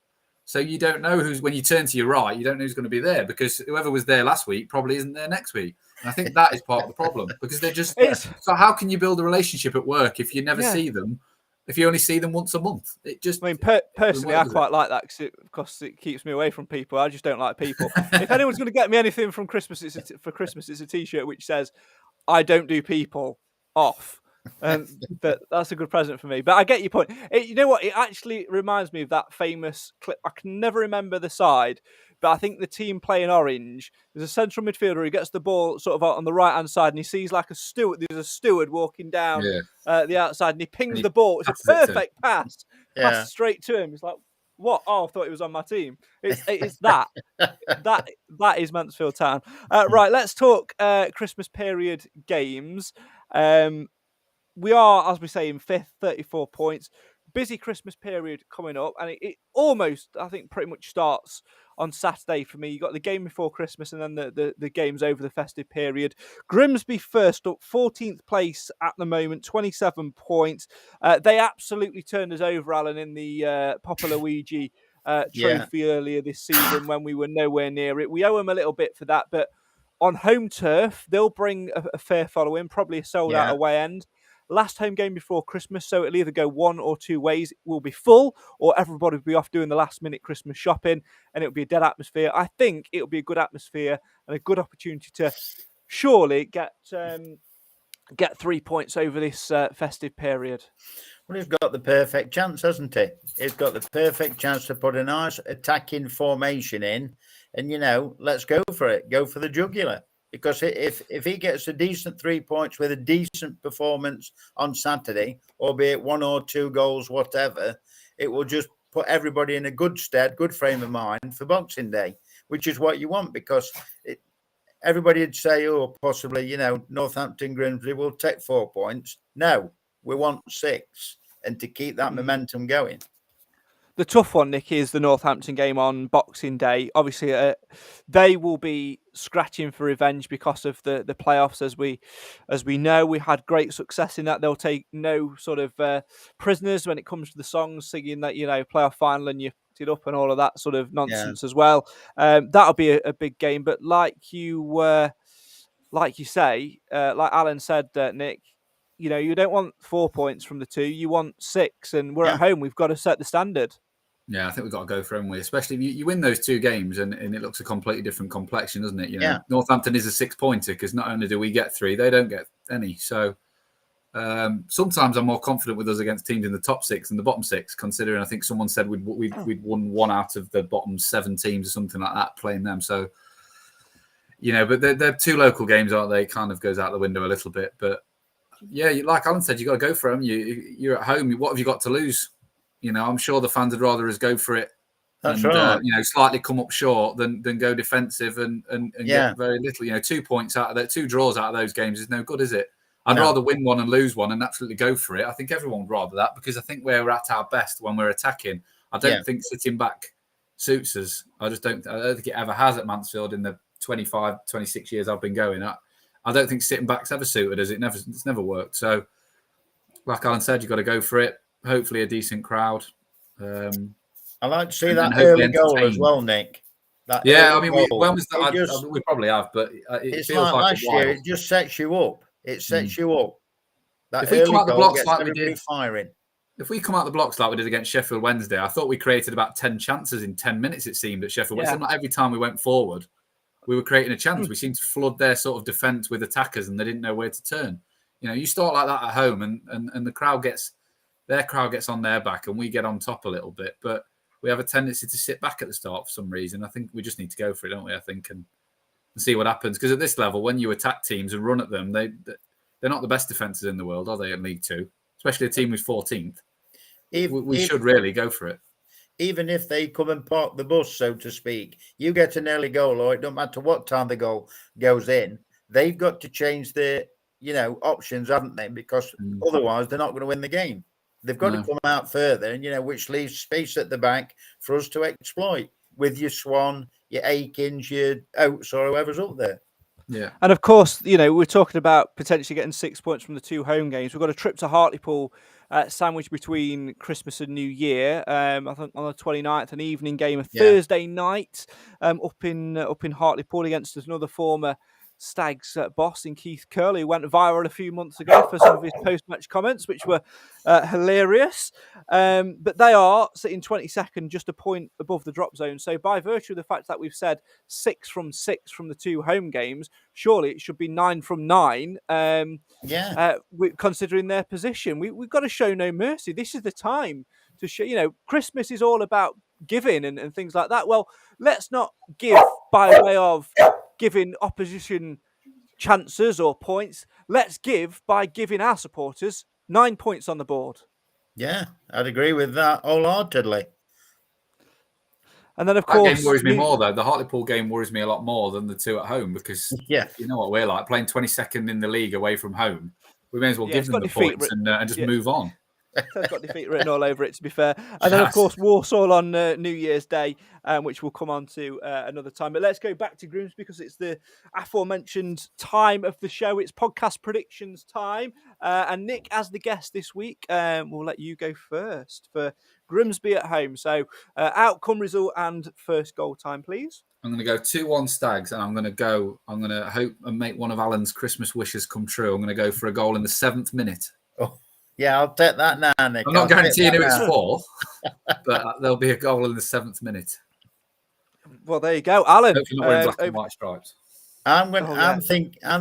So you don't know when you turn to your right, you don't know who's going to be there, because whoever was there last week probably isn't there next week. And I think that is part of the problem, because they're just... So how can you build a relationship at work if you never see them? If you only see them once a month, it just... I mean, personally, I quite like that because it keeps me away from people. I just don't like people. If anyone's going to get me anything from Christmas, it's a T-shirt which says, "I don't do people," off. But that's a good present for me. But I get your point. You know what? It actually reminds me of that famous clip. I can never remember the side, but I think the team playing Orange, there's a central midfielder who gets the ball sort of on the right-hand side, and he sees like a steward. There's a steward walking down the outside, and he pings the ball. It's a perfect pass. Pass straight to him. It's like, what? Oh, I thought he was on my team. It's that. that is Mansfield Town. Right, let's talk Christmas period games. We are, as we say, in 5th, 34 points. Busy Christmas period coming up, and it almost, I think, pretty much starts on Saturday for me. You got the game before Christmas, and then the games over the festive period. Grimsby first up, 14th place at the moment, 27 points. They absolutely turned us over, Alan, in the Papa Luigi trophy earlier this season when we were nowhere near it. We owe them a little bit for that, but on home turf, they'll bring a fair following, probably a sold-out away end. Last home game before Christmas, so it'll either go one or two ways. It will be full, or everybody will be off doing the last-minute Christmas shopping, and it'll be a dead atmosphere. I think it'll be a good atmosphere and a good opportunity to surely get 3 points over this festive period. Well, he's got the perfect chance, hasn't he? He's got the perfect chance to put a nice attacking formation in, and, let's go for it. Go for the jugular. Because if he gets a decent 3 points with a decent performance on Saturday, albeit 1 or 2 goals, whatever, it will just put everybody in a good stead, good frame of mind for Boxing Day, which is what you want, because everybody would say, possibly, Northampton, Grimsby will take 4 points. No, we want 6, and to keep that momentum going. The tough one, Nick, is the Northampton game on Boxing Day. Obviously, they will be scratching for revenge because of the playoffs. As we know, we had great success in that. They'll take no sort of prisoners when it comes to the songs, singing that, playoff final and you put it up and all of that sort of nonsense as well. That'll be a big game. But like you say, like Alan said, Nick, you don't want 4 points from the 2. You want 6, and we're at home. We've got to set the standard. Yeah, I think we've got to go for them, especially if you win those 2 games and it looks a completely different complexion, doesn't it? Northampton is a 6-pointer because not only do we get 3, they don't get any. So sometimes I'm more confident with us against teams in the top 6 than the bottom 6, considering I think someone said we'd won 1 out of the bottom 7 teams or something like that playing them. So, but they're 2 local games, aren't they? It kind of goes out the window a little bit. But yeah, like Alan said, you got to go for them. You're at home. What have you got to lose? I'm sure the fans would rather us go for it and slightly come up short than go defensive and get very little. 2 points out of that, 2 draws out of those games is no good, is it? I'd rather win one and lose one and absolutely go for it. I think everyone would rather that, because I think we're at our best when we're attacking. I don't think sitting back suits us. I don't think it ever has at Mansfield in the 25, 26 years I've been going. I don't think sitting back's ever suited us. It's never worked. So, like Alan said, you've got to go for it. Hopefully, a decent crowd. I like to see and that hopefully early goal as entertain. well, Nick. That Yeah, I early mean, goal, when was it that? just- We probably have, but it it's feels like like last a while. year. It just sets you up. It sets you up. That If we come early out the goal blocks gets like we everybody did, firing. if we come out the blocks like we did against Sheffield Wednesday, I thought we created about 10 chances in 10 minutes. It seemed at Sheffield Wednesday. Not every time we went forward, we were creating a chance. We seemed to flood their sort of defence with attackers, and they didn't know where to turn. You know, you start like that at home, and the crowd gets on their back, and we get on top a little bit. But we have a tendency to sit back at the start for some reason. I think we just need to go for it, don't we? I think and see what happens. Because at this level, when you attack teams and run at them, they're not the best defences in the world, are they? In League Two, especially a team who's 14th. We should really go for it. Even if they come and park the bus, so to speak, you get an early goal, or it don't matter what time the goal goes in. They've got to change their, options, haven't they? Because otherwise, they're not going to win the game. They've got to come out further, and which leaves space at the back for us to exploit with your Swan, your Aikens, your Oates, or whoever's up there. Yeah. And of course, we're talking about potentially getting 6 points from the 2 home games. We've got a trip to Hartlepool, sandwiched between Christmas and New Year. I think on the 29th, an evening game, a Thursday night, up in Hartlepool against another former Stags boss in Keith Curley, who went viral a few months ago for some of his post-match comments, which were hilarious. But they are sitting 22nd, just a point above the drop zone. So by virtue of the fact that we've said 6 from 6 from the 2 home games, surely it should be 9 from 9. Considering their position, we've got to show no mercy. This is the time to show. Christmas is all about giving and things like that. Well, let's not give by way of giving opposition chances or points. Let's give by giving our supporters 9 points on the board. Yeah, I'd agree with that wholeheartedly. And then, of course, that game worries me more though. The Hartlepool game worries me a lot more than the 2 at home, because you know what we're like, playing 22nd in the league away from home. We may as well give them the points and just move on. It's got defeat written all over it, to be fair. And then, of course, Walsall on New Year's Day, which we'll come on to another time. But let's go back to Grimsby, because it's the aforementioned time of the show. It's podcast predictions time. And Nick, as the guest this week, we'll let you go first for Grimsby at home. So outcome, result, and first goal time, please. I'm going to go 2-1 Stags, and I'm going to hope and make one of Alan's Christmas wishes come true. I'm going to go for a goal in the 7th minute. Oh. Yeah, I'll take that now, Nick. I'm not guaranteeing who it's for, but there'll be a goal in the 7th minute. Well, there you go, Alan. Hopefully not wearing black and white stripes. I'm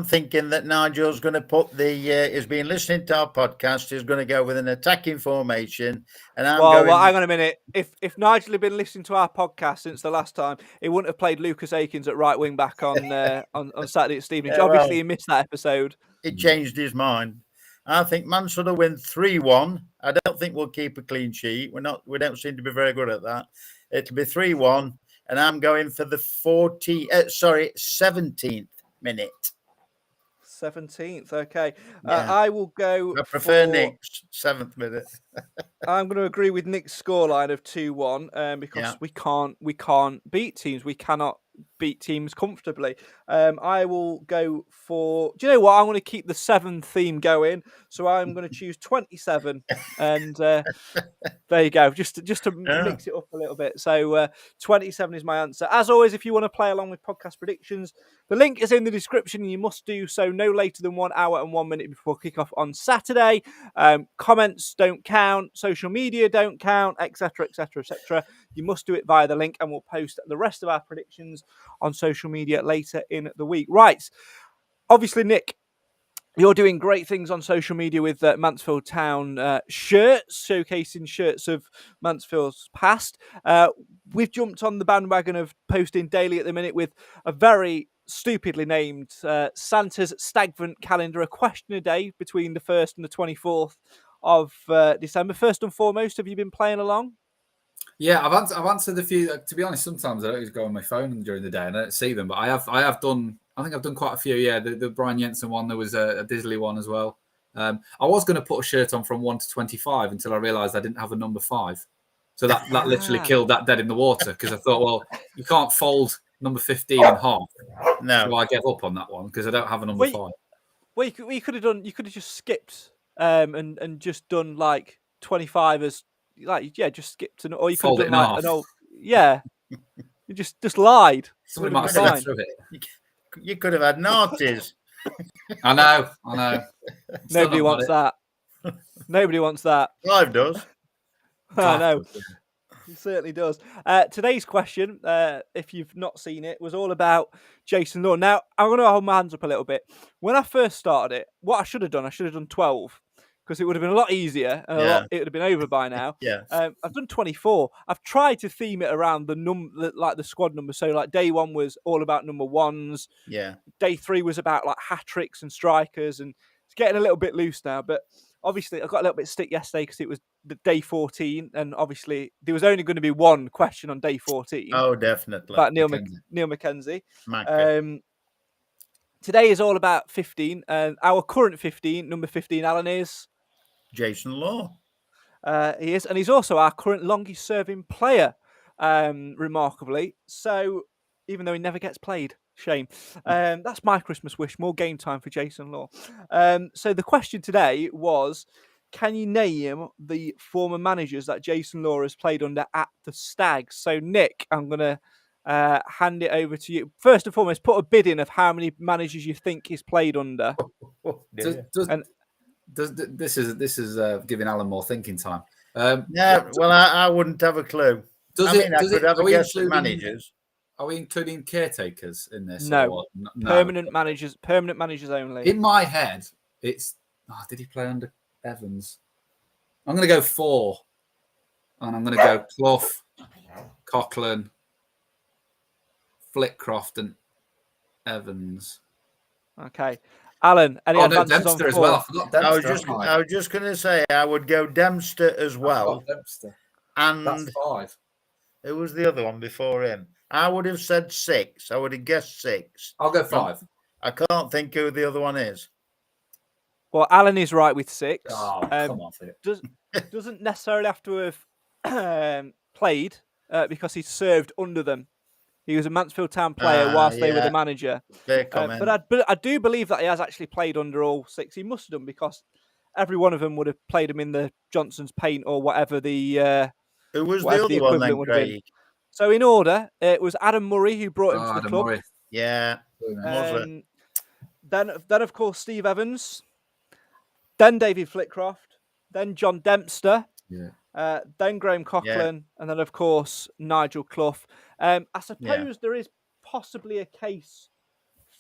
thinking that Nigel's going to put he's been listening to our podcast. He's going to go with an attacking formation, and Well, hang on a minute. If Nigel had been listening to our podcast since the last time, he wouldn't have played Lucas Aikens at right wing back on Saturday at Stevenage. Obviously, he missed that episode. He changed his mind. I think Mansfield will win 3-1. I don't think we'll keep a clean sheet. We don't seem to be very good at that. It'll be 3-1, and I'm going for the 17th minute. 17th, okay. I will go. I prefer Nick's 7th minute. I'm going to agree with Nick's scoreline of 2-1 because we can't beat teams. We cannot beat teams comfortably. I will go for. Do you know what? I'm going to keep the 7 theme going, so I'm going to choose 27, and there you go. Just to mix it up a little bit. So 27 is my answer. As always, if you want to play along with podcast predictions, the link is in the description, and you must do so no later than 1 hour and 1 minute before kickoff on Saturday. Comments don't count, social media don't count, etc., etc., etc. You must do it via the link, and we'll post the rest of our predictions on social media later in the week. Right. Obviously, Nick, you're doing great things on social media with Mansfield Town shirts, showcasing shirts of Mansfield's past. We've jumped on the bandwagon of posting daily at the minute with a very stupidly named Santa's Stagvant calendar, a question a day between the 1st and the 24th of December. First and foremost, have you been playing along? Yeah, I've answered a few. To be honest, sometimes I don't just go on my phone during the day and I don't see them, but I have done. I think I've done quite a few. Yeah, the Brian Jensen one. There was a Disley one as well. I was going to put a shirt on from 1 to 25 until I realised I didn't have a number 5. So that literally killed that dead in the water, because I thought, well, you can't fold number 15 and half. No. So I gave up on that one because I don't have a number 5. Well, you could have done. You could have just skipped and just done like 25 as just skipped or you could Fold have it done in like half. an old You just lied. Somebody Would have might been have fine. slept through it. You could have had noughties. I know. Still Nobody not wants got that. Nobody wants that. Clive does. I know. it. It certainly does. Today's question, if you've not seen it, was all about Jason Law. Now, I'm going to hold my hands up a little bit. When I first started it, what I should have done 12 because it would have been a lot easier and it would have been over by now. Yeah. I've done 24. I've tried to theme it around the squad numbers. So, like day 1 was all about number 1s. Yeah. Day 3 was about like hat tricks and strikers, and it's getting a little bit loose now. But obviously, I got a little bit of stick yesterday because it was the day 14, and obviously there was only going to be one question on day 14. Oh, definitely. About Neil McKenzie. Macca. Today is all about 15, and our current 15, number 15, Alan is Jason Law. He is, and he's also our current longest-serving player, remarkably. So, even though he never gets played, shame. That's my Christmas wish: more game time for Jason Law. So, the question today was: can you name the former managers that Jason Law has played under at the Stags? So, Nick, I'm gonna hand it over to you. First and foremost, put a bid in of how many managers you think he's played under. This is giving Alan more thinking time. Well, I wouldn't have a clue. I could have a guess at managers. Are we including caretakers in this? No. Permanent managers only. In my head, it's... did he play under Evans? I'm going to go 4. And I'm going to go Clough, Coughlin, Flitcroft and Evans. Okay. Alan, any advances Dempster on as 4? well. I forgot Dempster. I was just going to say I would go Dempster as well. Dempster. And that's 5. Who was the other one before him? I would have said 6. I would have guessed 6. I'll go 5. I can't think who the other one is. Well, Alan is right with 6. Oh, come on, doesn't necessarily have to have played because he served under them. He was a Mansfield Town player whilst they were the manager. Fair comment. But I do believe that he has actually played under all 6. He must have done because every one of them would have played him in the Johnson's Paint or whatever the. Who was the other one then, Craig? So in order, it was Adam Murray who brought him to the club. Murray. Yeah. Then of course Steve Evans. Then David Flitcroft. Then John Dempster. Yeah. Then Graham Coughlin, and then of course Nigel Clough. I suppose there is possibly a case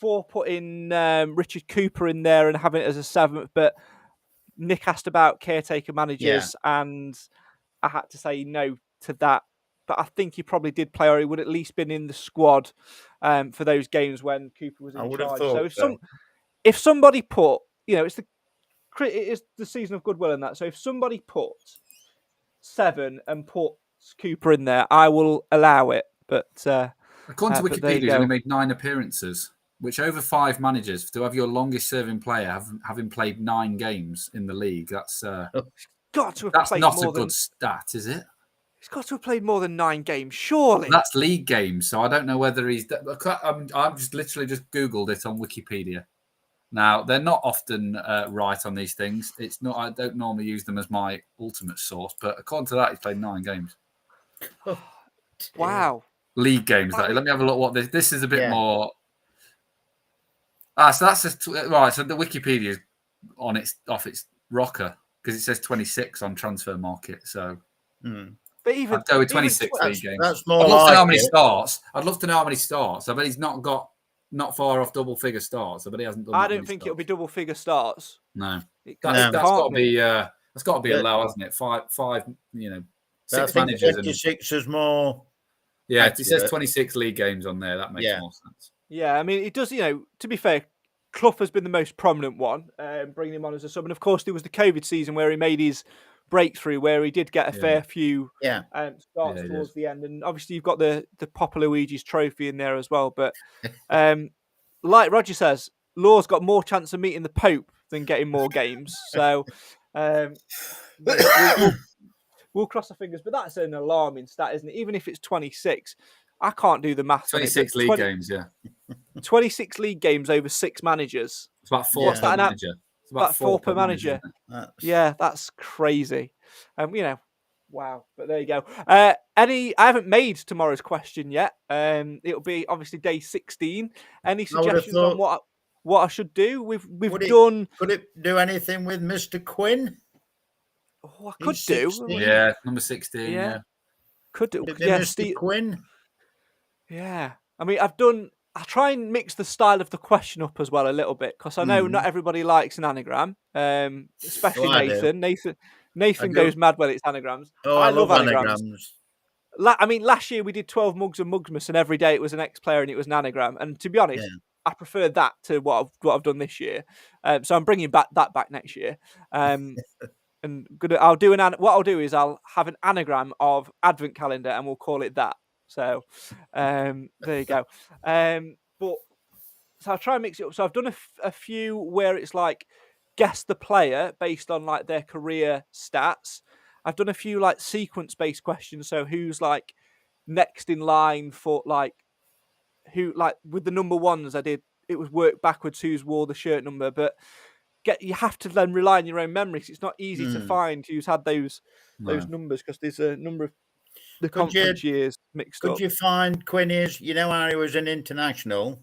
for putting Richard Cooper in there and having it as a 7th, but Nick asked about caretaker managers, and I had to say no to that. But I think he probably did play, or he would at least been in the squad for those games when Cooper was in charge. Have thought so. If somebody put, it is the season of goodwill in that. So if somebody put 7 and puts Cooper in there, I will allow it. But according to Wikipedia, he's only made 9 appearances, which over 5 managers to have your longest serving player having played 9 games in the league. That's got to have that's played not more a good stat, is it? He's got to have played more than 9 games, surely. That's league games, so I don't know whether he's. I've just literally Googled it on Wikipedia. Now they're not often right on these things. It's not. I don't normally use them as my ultimate source, but according to that, he's played 9 games. Wow. League games. Let me have a look. What this is a bit more. So that's just right. So the Wikipedia is off its rocker because it says 26 on Transfer Market. So, but even I'd go with 26 league games. That's more. I'd love to know how many starts. I'd love to know how many starts. I bet he's not far off double figure starts. I bet he hasn't done. I don't think it'll be double figure starts. No, that's got to be. That's got to be a low, hasn't it? 5. 6 managers. 26 is more. Yeah, it says 26 league games on there. That makes more sense. Yeah, I mean, it does, to be fair, Clough has been the most prominent one, bringing him on as a sub. And, of course, there was the COVID season where he made his breakthrough, where he did get a fair few starts towards the end. And, obviously, you've got the Papa Luigi's trophy in there as well. But, like Roger says, Law's got more chance of meeting the Pope than getting more games. So, we'll cross our fingers. But that's an alarming stat, isn't it? Even if it's 26. I can't do the maths on it. 26 league games, yeah. 26 league games over 6 managers. It's about 4 What's per that? manager. It's About 4 per manager. Yeah, that's crazy. Wow. But there you go. I haven't made tomorrow's question yet. It'll be obviously day 16. Any suggestions on what I should do? We've done. Could it do anything with Mr. Quinn? Oh, I could do. 16. Yeah, number 16. Yeah. Could do. Could it be Yeah, Mr. Quinn? Yeah. I mean, I try and mix the style of the question up as well a little bit, because I know not everybody likes an anagram, especially Nathan. Nathan goes mad when it's anagrams. Oh, I love anagrams. Last year we did 12 mugs and Mugsmas, and every day it was an ex-player and it was an anagram. And to be honest, I prefer that to what I've done this year. So I'm bringing that back next year. And what I'll do is I'll have an anagram of advent calendar, and we'll call it that. So there you go. But so I'll try and mix it up. So I've done a few where it's like guess the player based on like their career stats. I've done a few like sequence based questions. So who's like next in line for like who, like with the number ones I did, it was work backwards who's wore the shirt number, but you have to then rely on your own memories. It's not easy to find who's had those numbers, because there's a number of the conference years mixed up. Could you find Quinny's, how he was an international?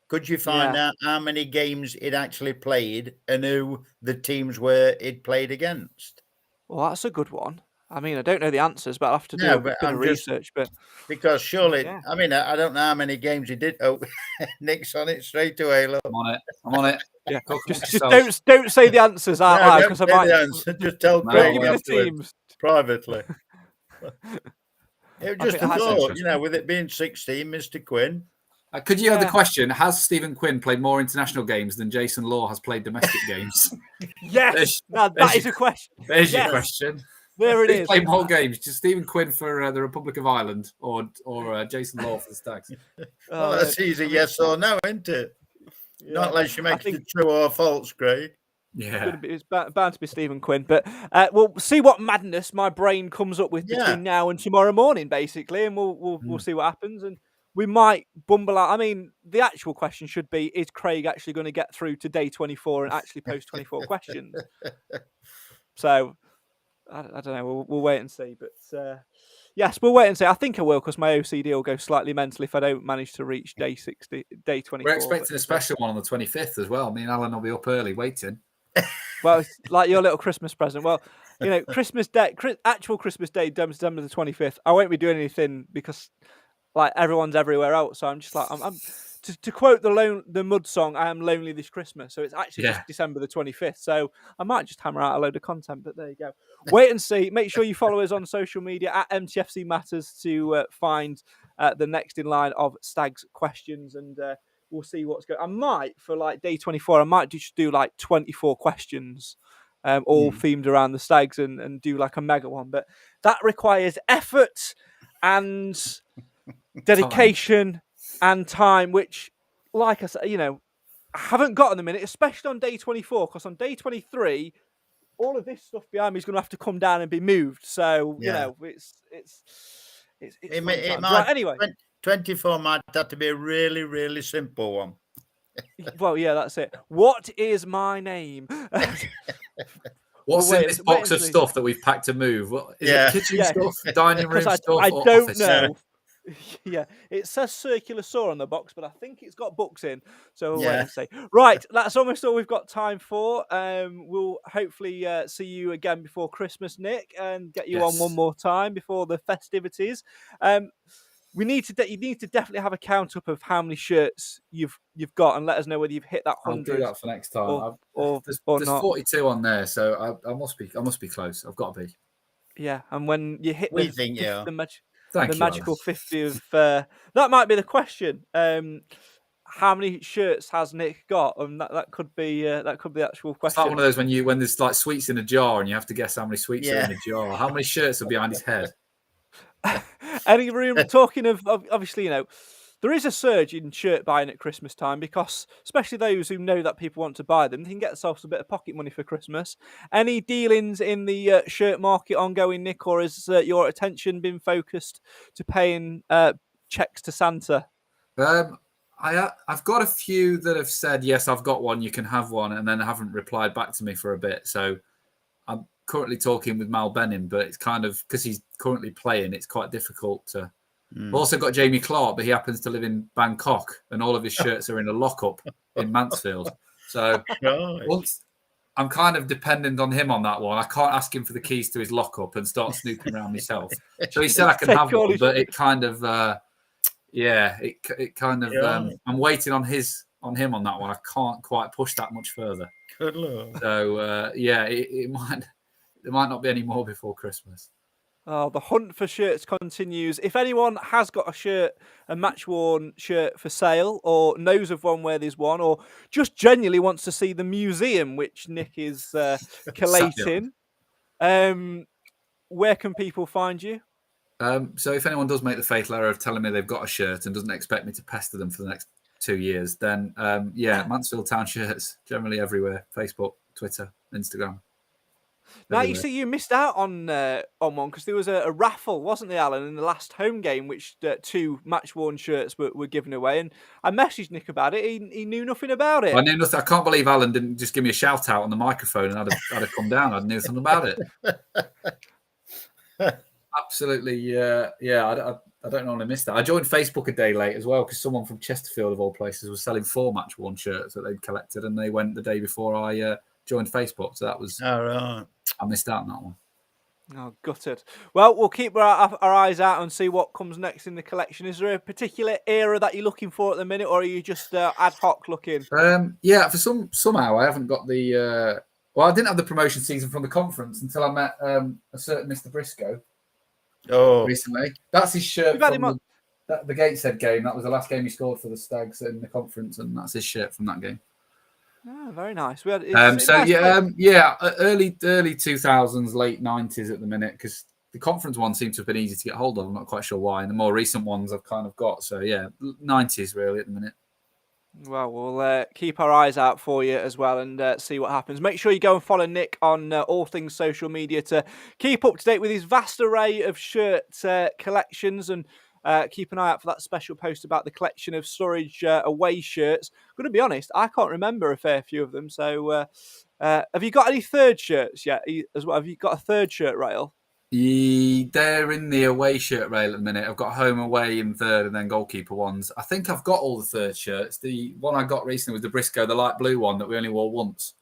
Could you find out how many games he'd actually played and who the teams were he'd played against? Well, that's a good one. I mean, I don't know the answers, but I'll have to do a bit of research. But because surely, I mean, I don't know how many games he did. Oh, Nick's on it straight away. Look. I'm on it. Yeah, just don't say the answers out loud, because I might. Just tell Craig give me the teams privately. It was just a thought, with it being 16, Mr. Quinn. Could you have the question? Has Stephen Quinn played more international games than Jason Law has played domestic games? Yes, that is a question. There's your question. There it is. Played more games. Just Stephen Quinn for the Republic of Ireland, or Jason Law for the Stags. Well, that's easy, yes or no, isn't it? Yeah. Not unless you make it true or false, Craig. Yeah, it's bound to be Stephen Quinn, but we'll see what madness my brain comes up with between now and tomorrow morning, basically, and we'll see what happens, and we might bumble out. I mean, the actual question should be: is Craig actually going to get through to day 24 and actually post 24 questions? So I don't know. We'll wait and see, but yes, we'll wait and see. I think I will, because my OCD will go slightly mental if I don't manage to reach day 24. We're expecting a special one on the 25th as well. Me and Alan will be up early waiting. Well, it's like your little Christmas present. Well, Christmas Day, actual Christmas Day, December the 25th. I won't be doing anything because, like, everyone's everywhere else. So I'm just like, I'm to quote the Mud song, I am lonely this Christmas. So it's actually just December the 25th. So I might just hammer out a load of content. But there you go. Wait and see. Make sure you follow us on social media at MTFC Matters to find the next in line of Stags questions, and we'll see what's going on. I might, for like day 24, I might just do like 24 questions, all themed around the Stags, and do like a mega one. But that requires effort and dedication and time, which, like I said, I haven't got in a minute, especially on day 24, because on day 23, all of this stuff behind me is going to have to come down and be moved. So, it's it might, right, anyway. 24 might have to be a really, really simple one. Well, yeah, that's it. What is my name? What's in this box of stuff that we've packed to move? What, is it kitchen stuff, dining room stuff? I or don't office know. Yeah, it says circular saw on the box, but I think it's got books in. So we'll wait and see. Right, that's almost all we've got time for. We'll hopefully see you again before Christmas, Nick, and get you on one more time before the festivities. You need to definitely have a count up of how many shirts you've got, and let us know whether you've hit that 100. I'll do that for next time. There's not. 42 on there, so I must be close. I've got to be. Yeah, and when you hit the magical 50 of that might be the question. How many shirts has Nick got? And that could be the actual question. It's like one of those when there's like sweets in a jar and you have to guess how many sweets are in the jar. How many shirts are behind his head? Any room talking of obviously, There is a surge in shirt buying at Christmas time because, especially those who know that people want to buy them, they can get themselves a bit of pocket money for Christmas. Any dealings in the shirt market ongoing, Nick, or has your attention been focused to paying checks to Santa? I've got a few that have said, yes, I've got one, you can have one, and then haven't replied back to me for a bit. So I'm currently talking with Mal Benning, but it's kind of, because he's currently playing, it's quite difficult to... I've also got Jamie Clark, but he happens to live in Bangkok, and all of his shirts are in a lockup in Mansfield. So once I'm kind of dependent on him on that one. I can't ask him for the keys to his lockup and start snooping around myself. So he said I can have one, but it kind of, it kind of. I'm waiting on him on that one. I can't quite push that much further. Good Lord. So it might there might not be any more before Christmas. Oh, the hunt for shirts continues. If anyone has got a match-worn shirt for sale, or knows of one where there's one, or just genuinely wants to see the museum, which Nick is collating, where can people find you? So if anyone does make the fatal error of telling me they've got a shirt and doesn't expect me to pester them for the next 2 years, then Mansfield Town shirts, generally everywhere, Facebook, Twitter, Instagram. Now, you see, you missed out on one because there was a raffle, wasn't there, Alan, in the last home game, which 2 match-worn shirts were given away. And I messaged Nick about it. He knew nothing about it. I knew nothing. I can't believe Alan didn't just give me a shout-out on the microphone and I'd have come down. I knew something about it. Absolutely, I don't normally miss that. I joined Facebook a day late as well because someone from Chesterfield, of all places, was selling 4 match-worn shirts that they'd collected, and they went the day before I joined Facebook. So that was... All right. I missed out on that one. Oh, gutted. Well, we'll keep our eyes out and see what comes next in the collection. Is there a particular era that you're looking for at the minute, or are you just ad hoc looking? For somehow I haven't got the... I didn't have the promotion season from the conference until I met a certain Mr. Briscoe recently. That's his shirt from the Gateshead game. That was the last game he scored for the Stags in the conference, and that's his shirt from that game. Oh, very nice. We had, early 2000s, late 90s at the minute, because the conference one seems to have been easy to get hold of. I'm not quite sure why. And the more recent ones I've kind of got. So, 90s really at the minute. Well, we'll keep our eyes out for you as well and see what happens. Make sure you go and follow Nick on all things social media to keep up to date with his vast array of shirt collections, and keep an eye out for that special post about the collection of Surridge away shirts. I'm going to be honest, I can't remember a fair few of them. So have you got any third shirts yet as well? Have you got a third shirt rail? They're in the away shirt rail at the minute. I've got home, away in third, and then goalkeeper ones. I think I've got all the third shirts. The one I got recently was the Briscoe, the light blue one that we only wore once.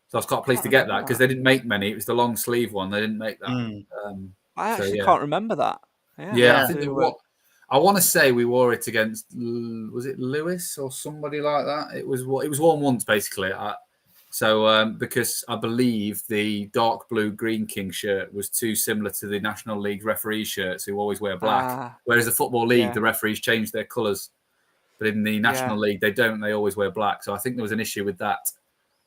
So I was quite pleased to get that because they didn't make many. It was the long sleeve one. They didn't make that. I actually can't remember that. I think I want to say we wore it against, was it Lewis or somebody like that? It was worn once basically. Because I believe the dark blue Green King shirt was too similar to the National League referee shirts who always wear black. Whereas the Football League, the referees change their colours. But in the National League, they don't. They always wear black. So I think there was an issue with that.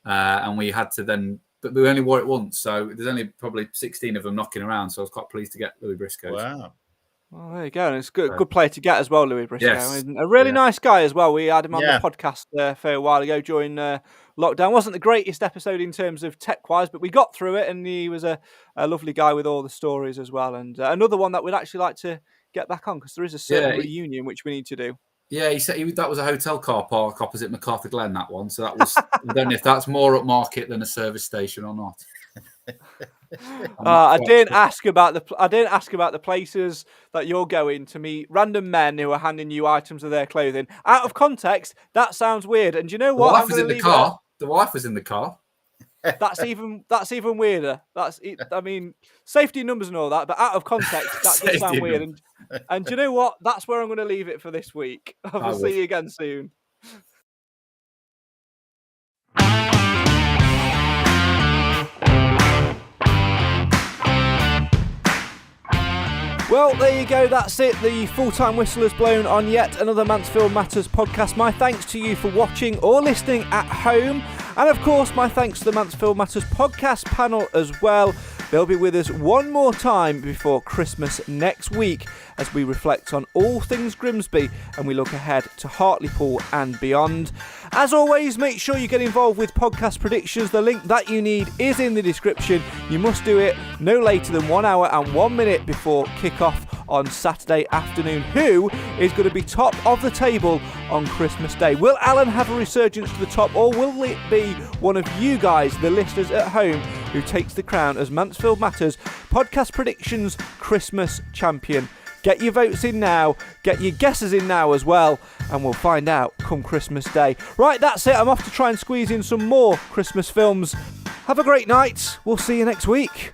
And we had to then... But we only wore it once. So there's only probably 16 of them knocking around. So I was quite pleased to get Louis Briscoe. Wow. Well, there you go. And it's good player to get as well, Louis Briscoe. Yes. A really nice guy as well. We had him on the podcast for a while ago during lockdown. Wasn't the greatest episode in terms of tech-wise, but we got through it, and he was a lovely guy with all the stories as well. And another one that we'd actually like to get back on because there is a certain reunion which we need to do. Yeah, he said that was a hotel car park opposite MacArthur Glen, that one. So that was, I don't know if that's more upmarket than a service station or not. I didn't ask about the places that you're going to meet random men who are handing you items of their clothing. Out of context, that sounds weird. And do you know what? The wife was in the car. The wife was in the car. That's even weirder. I mean, safety numbers and all that, but out of context, that does sound weird. And do you know what? That's where I'm going to leave it for this week. We'll see you again soon. Well, there you go. That's it. The full-time whistle has blown on yet another Mansfield Matters podcast. My thanks to you for watching or listening at home. And, of course, my thanks to the Mansfield Matters podcast panel as well. They'll be with us one more time before Christmas next week as we reflect on all things Grimsby and we look ahead to Hartlepool and beyond. As always, make sure you get involved with podcast predictions. The link that you need is in the description. You must do it no later than 1 hour and 1 minute before kick-off on Saturday afternoon. Who is going to be top of the table on Christmas Day? Will Alan have a resurgence to the top, or will it be one of you guys, the listeners at home, who takes the crown as Mansfield Matters Podcast Predictions Christmas Champion? Get your votes in now, get your guesses in now as well, and we'll find out come Christmas Day. Right, that's it. I'm off to try and squeeze in some more Christmas films. Have a great night. We'll see you next week.